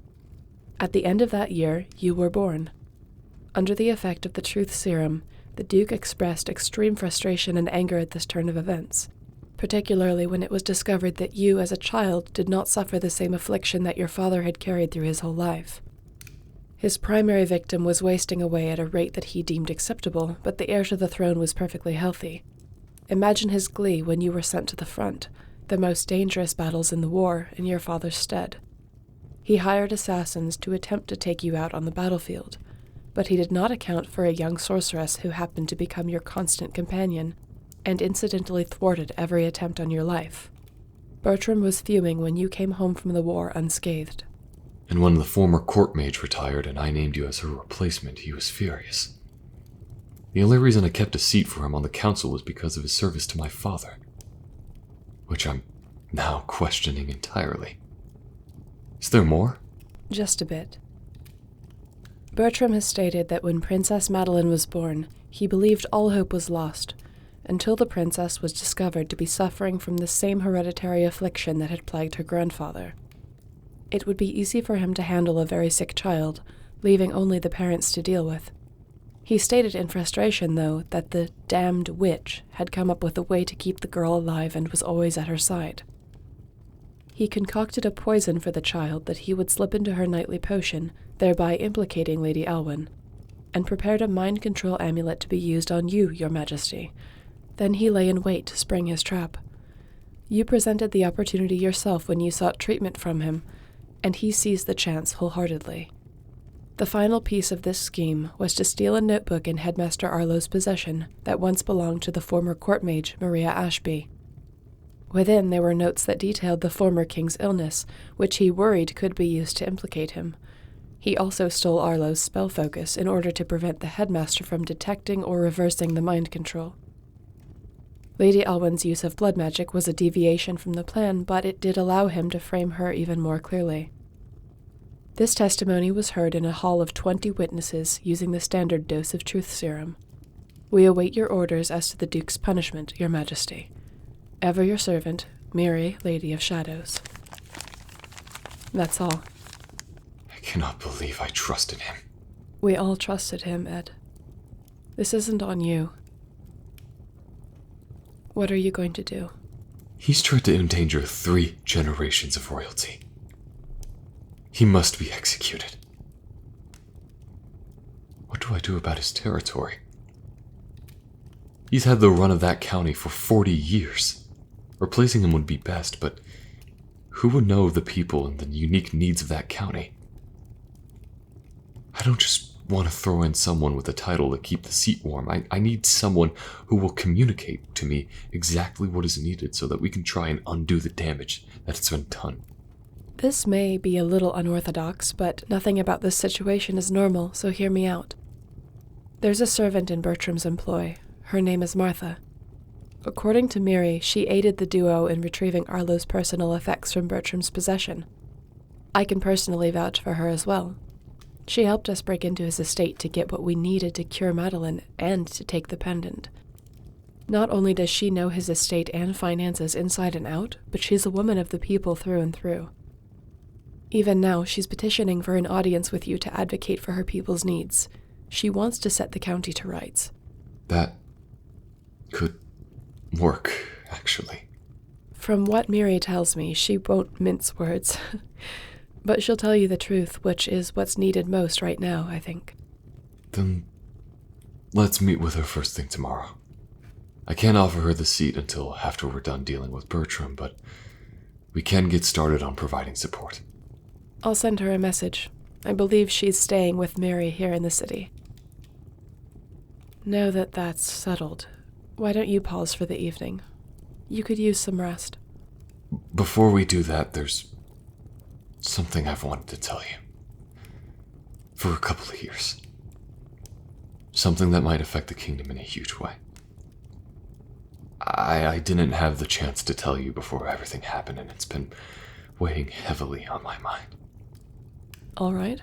At the end of that year, you were born. Under the effect of the truth serum, the duke expressed extreme frustration and anger at this turn of events, particularly when it was discovered that you, as a child, did not suffer the same affliction that your father had carried through his whole life. His primary victim was wasting away at a rate that he deemed acceptable, but the heir to the throne was perfectly healthy. Imagine his glee when you were sent to the front, the most dangerous battles in the war, in your father's stead. He hired assassins to attempt to take you out on the battlefield, but he did not account for a young sorceress who happened to become your constant companion, and incidentally thwarted every attempt on your life. Bertram was fuming when you came home from the war unscathed. And when the former court mage retired and I named you as her replacement, he was furious. The only reason I kept a seat for him on the council was because of his service to my father, which I'm now questioning entirely. Is there more? Just a bit. Bertram has stated that when Princess Madeline was born, he believed all hope was lost, until the princess was discovered to be suffering from the same hereditary affliction that had plagued her grandfather. It would be easy for him to handle a very sick child, leaving only the parents to deal with. He stated in frustration, though, that the damned witch had come up with a way to keep the girl alive and was always at her side. He concocted a poison for the child that he would slip into her nightly potion, thereby implicating Lady Aelwyn, and prepared a mind control amulet to be used on you, Your Majesty. Then he lay in wait to spring his trap. You presented the opportunity yourself when you sought treatment from him, and he seized the chance wholeheartedly. The final piece of this scheme was to steal a notebook in Headmaster Arlo's possession that once belonged to the former court mage, Maria Ashby. Within there were notes that detailed the former king's illness, which he worried could be used to implicate him. He also stole Arlo's spell focus in order to prevent the headmaster from detecting or reversing the mind control. Lady Aelwyn's use of blood magic was a deviation from the plan, but it did allow him to frame her even more clearly. This testimony was heard in a hall of 20 witnesses using the standard dose of truth serum. We await your orders as to the Duke's punishment, Your Majesty. Ever your servant, Miri, Lady of Shadows. That's all. I cannot believe I trusted him. We all trusted him, Ed. This isn't on you. What are you going to do? He's tried to endanger 3 generations of royalty. He must be executed. What do I do about his territory? He's had the run of that county for 40 years. Replacing him would be best, but who would know the people and the unique needs of that county? I don't just want to throw in someone with a title to keep the seat warm. I need someone who will communicate to me exactly what is needed so that we can try and undo the damage that's been done. This may be a little unorthodox, but nothing about this situation is normal, so hear me out. There's a servant in Bertram's employ. Her name is Martha. According to Miri, she aided the duo in retrieving Arlo's personal effects from Bertram's possession. I can personally vouch for her as well. She helped us break into his estate to get what we needed to cure Madeline and to take the pendant. Not only does she know his estate and finances inside and out, but she's a woman of the people through and through. Even now, she's petitioning for an audience with you to advocate for her people's needs. She wants to set the county to rights. That could work, actually. From what Miri tells me, she won't mince words. But she'll tell you the truth, which is what's needed most right now, I think. Then let's meet with her first thing tomorrow. I can't offer her the seat until after we're done dealing with Bertram, but we can get started on providing support. I'll send her a message. I believe she's staying with Miri here in the city. Now that that's settled, why don't you pause for the evening? You could use some rest. Before we do that, there's something I've wanted to tell you. For a couple of years. Something that might affect the kingdom in a huge way. I didn't have the chance to tell you before everything happened, and it's been weighing heavily on my mind. All right.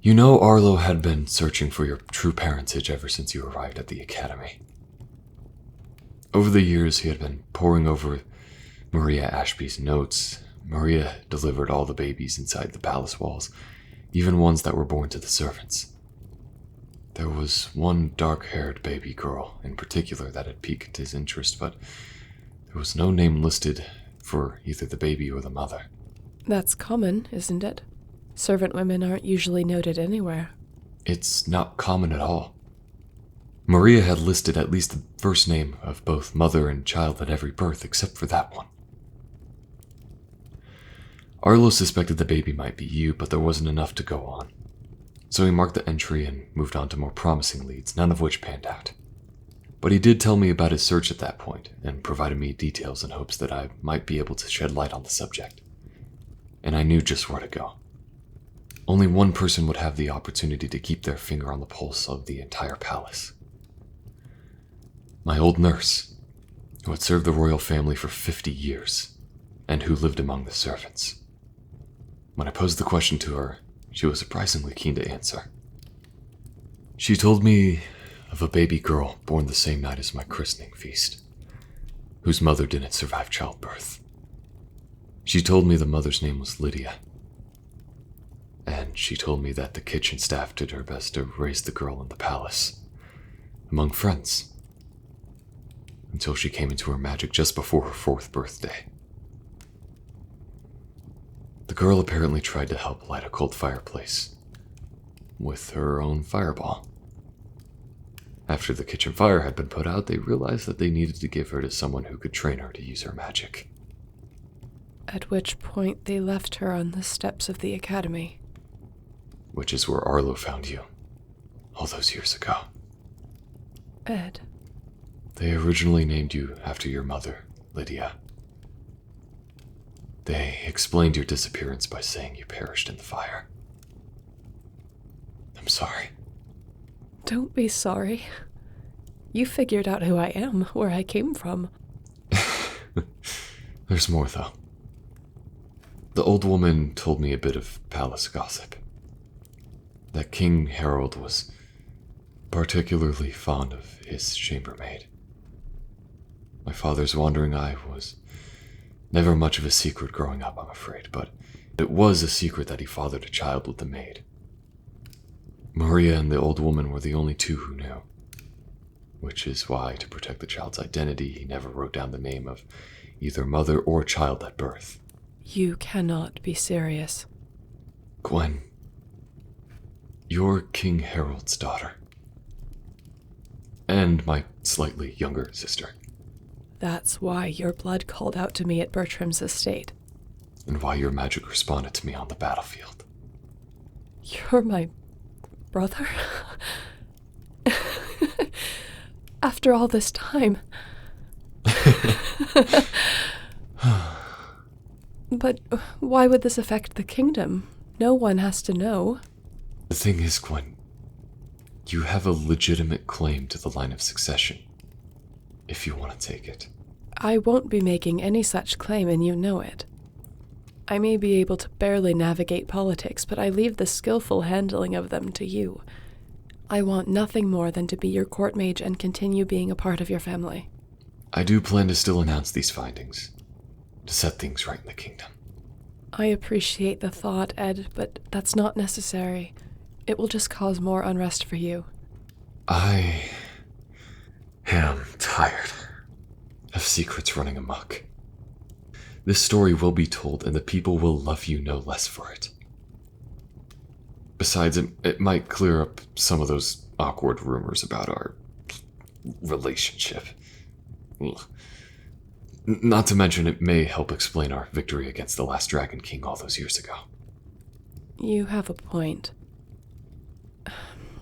You know Arlo had been searching for your true parentage ever since you arrived at the academy. Over the years, he had been poring over Maria Ashby's notes. Maria delivered all the babies inside the palace walls, even ones that were born to the servants. There was one dark-haired baby girl in particular that had piqued his interest, but there was no name listed for either the baby or the mother. That's common, isn't it? Servant women aren't usually noted anywhere. It's not common at all. Maria had listed at least the first name of both mother and child at every birth, except for that one. Arlo suspected the baby might be you, but there wasn't enough to go on. So he marked the entry and moved on to more promising leads, none of which panned out. But he did tell me about his search at that point, and provided me details in hopes that I might be able to shed light on the subject. And I knew just where to go. Only one person would have the opportunity to keep their finger on the pulse of the entire palace. My old nurse, who had served the royal family for 50 years, and who lived among the servants. When I posed the question to her, she was surprisingly keen to answer. She told me of a baby girl born the same night as my christening feast, whose mother didn't survive childbirth. She told me the mother's name was Lydia. And she told me that the kitchen staff did her best to raise the girl in the palace, among friends, until she came into her magic just before her 4th birthday. The girl apparently tried to help light a cold fireplace with her own fireball. After the kitchen fire had been put out, they realized that they needed to give her to someone who could train her to use her magic. At which point they left her on the steps of the academy. Which is where Arlo found you, all those years ago. Ed. They originally named you after your mother, Lydia. They explained your disappearance by saying you perished in the fire. I'm sorry. Don't be sorry. You figured out who I am, where I came from. There's more, though. The old woman told me a bit of palace gossip. That King Harold was particularly fond of his chambermaid. My father's wandering eye was never much of a secret growing up, I'm afraid, but it was a secret that he fathered a child with the maid. Maria and the old woman were the only two who knew, which is why, to protect the child's identity, he never wrote down the name of either mother or child at birth. You cannot be serious. Gwen, you're King Harold's daughter. And my slightly younger sister. That's why your blood called out to me at Bertram's estate. And why your magic responded to me on the battlefield. You're my brother? After all this time. But why would this affect the kingdom? No one has to know. The thing is, Gwen, you have a legitimate claim to the line of succession, if you want to take it. I won't be making any such claim, and you know it. I may be able to barely navigate politics, but I leave the skillful handling of them to you. I want nothing more than to be your court mage and continue being a part of your family. I do plan to still announce these findings, to set things right in the kingdom. I appreciate the thought, Ed, but that's not necessary. It will just cause more unrest for you. I am tired of secrets running amok. This story will be told, and the people will love you no less for it. Besides, it might clear up some of those awkward rumors about our relationship. Ugh. Not to mention, it may help explain our victory against the last Dragon King all those years ago. You have a point.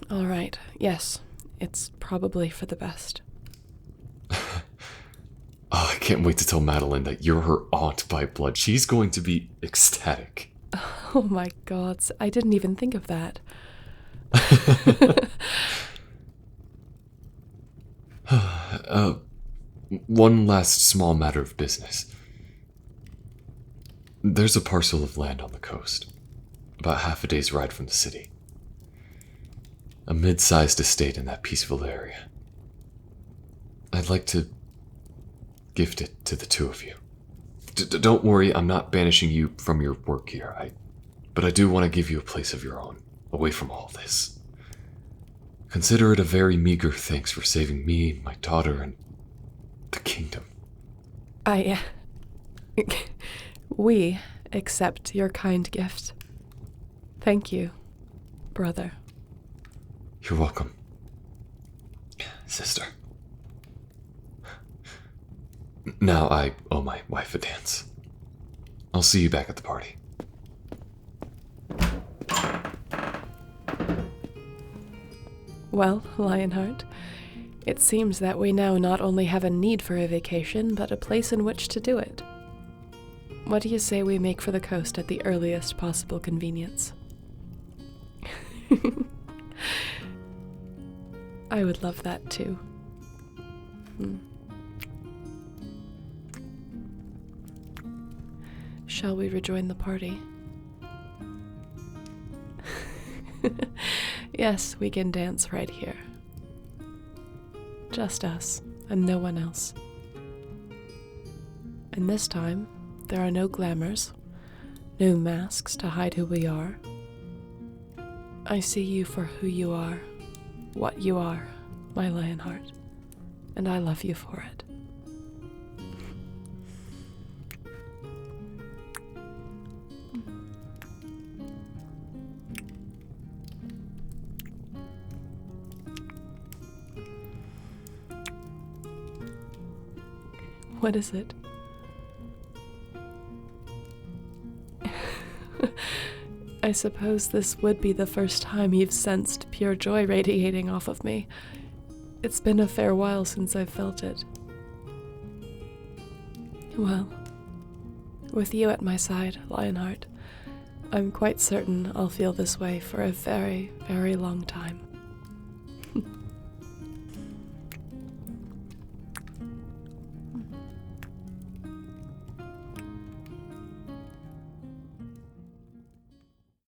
All right, yes, it's probably for the best. Oh, I can't wait to tell Madeline that you're her aunt by blood. She's going to be ecstatic. Oh my gods, I didn't even think of that. One last small matter of business. There's a parcel of land on the coast, about half a day's ride from the city. A mid-sized estate in that peaceful area. I'd like to gift it to the two of you. Don't worry, I'm not banishing you from your work here, but I do want to give you a place of your own, away from all this. Consider it a very meager thanks for saving me, my daughter, and the kingdom. We accept your kind gift. Thank you, brother. You're welcome, sister. Now I owe my wife a dance. I'll see you back at the party. Well, Lionheart, it seems that we now not only have a need for a vacation, but a place in which to do it. What do you say we make for the coast at the earliest possible convenience? I would love that too. Shall we rejoin the party? Yes, we can dance right here. Just us, and no one else. And this time, there are no glamours, no masks to hide who we are. I see you for who you are, what you are, my Lionheart, and I love you for it. What is it? I suppose this would be the first time you've sensed pure joy radiating off of me. It's been a fair while since I've felt it. Well, with you at my side, Lionheart, I'm quite certain I'll feel this way for a very, very long time.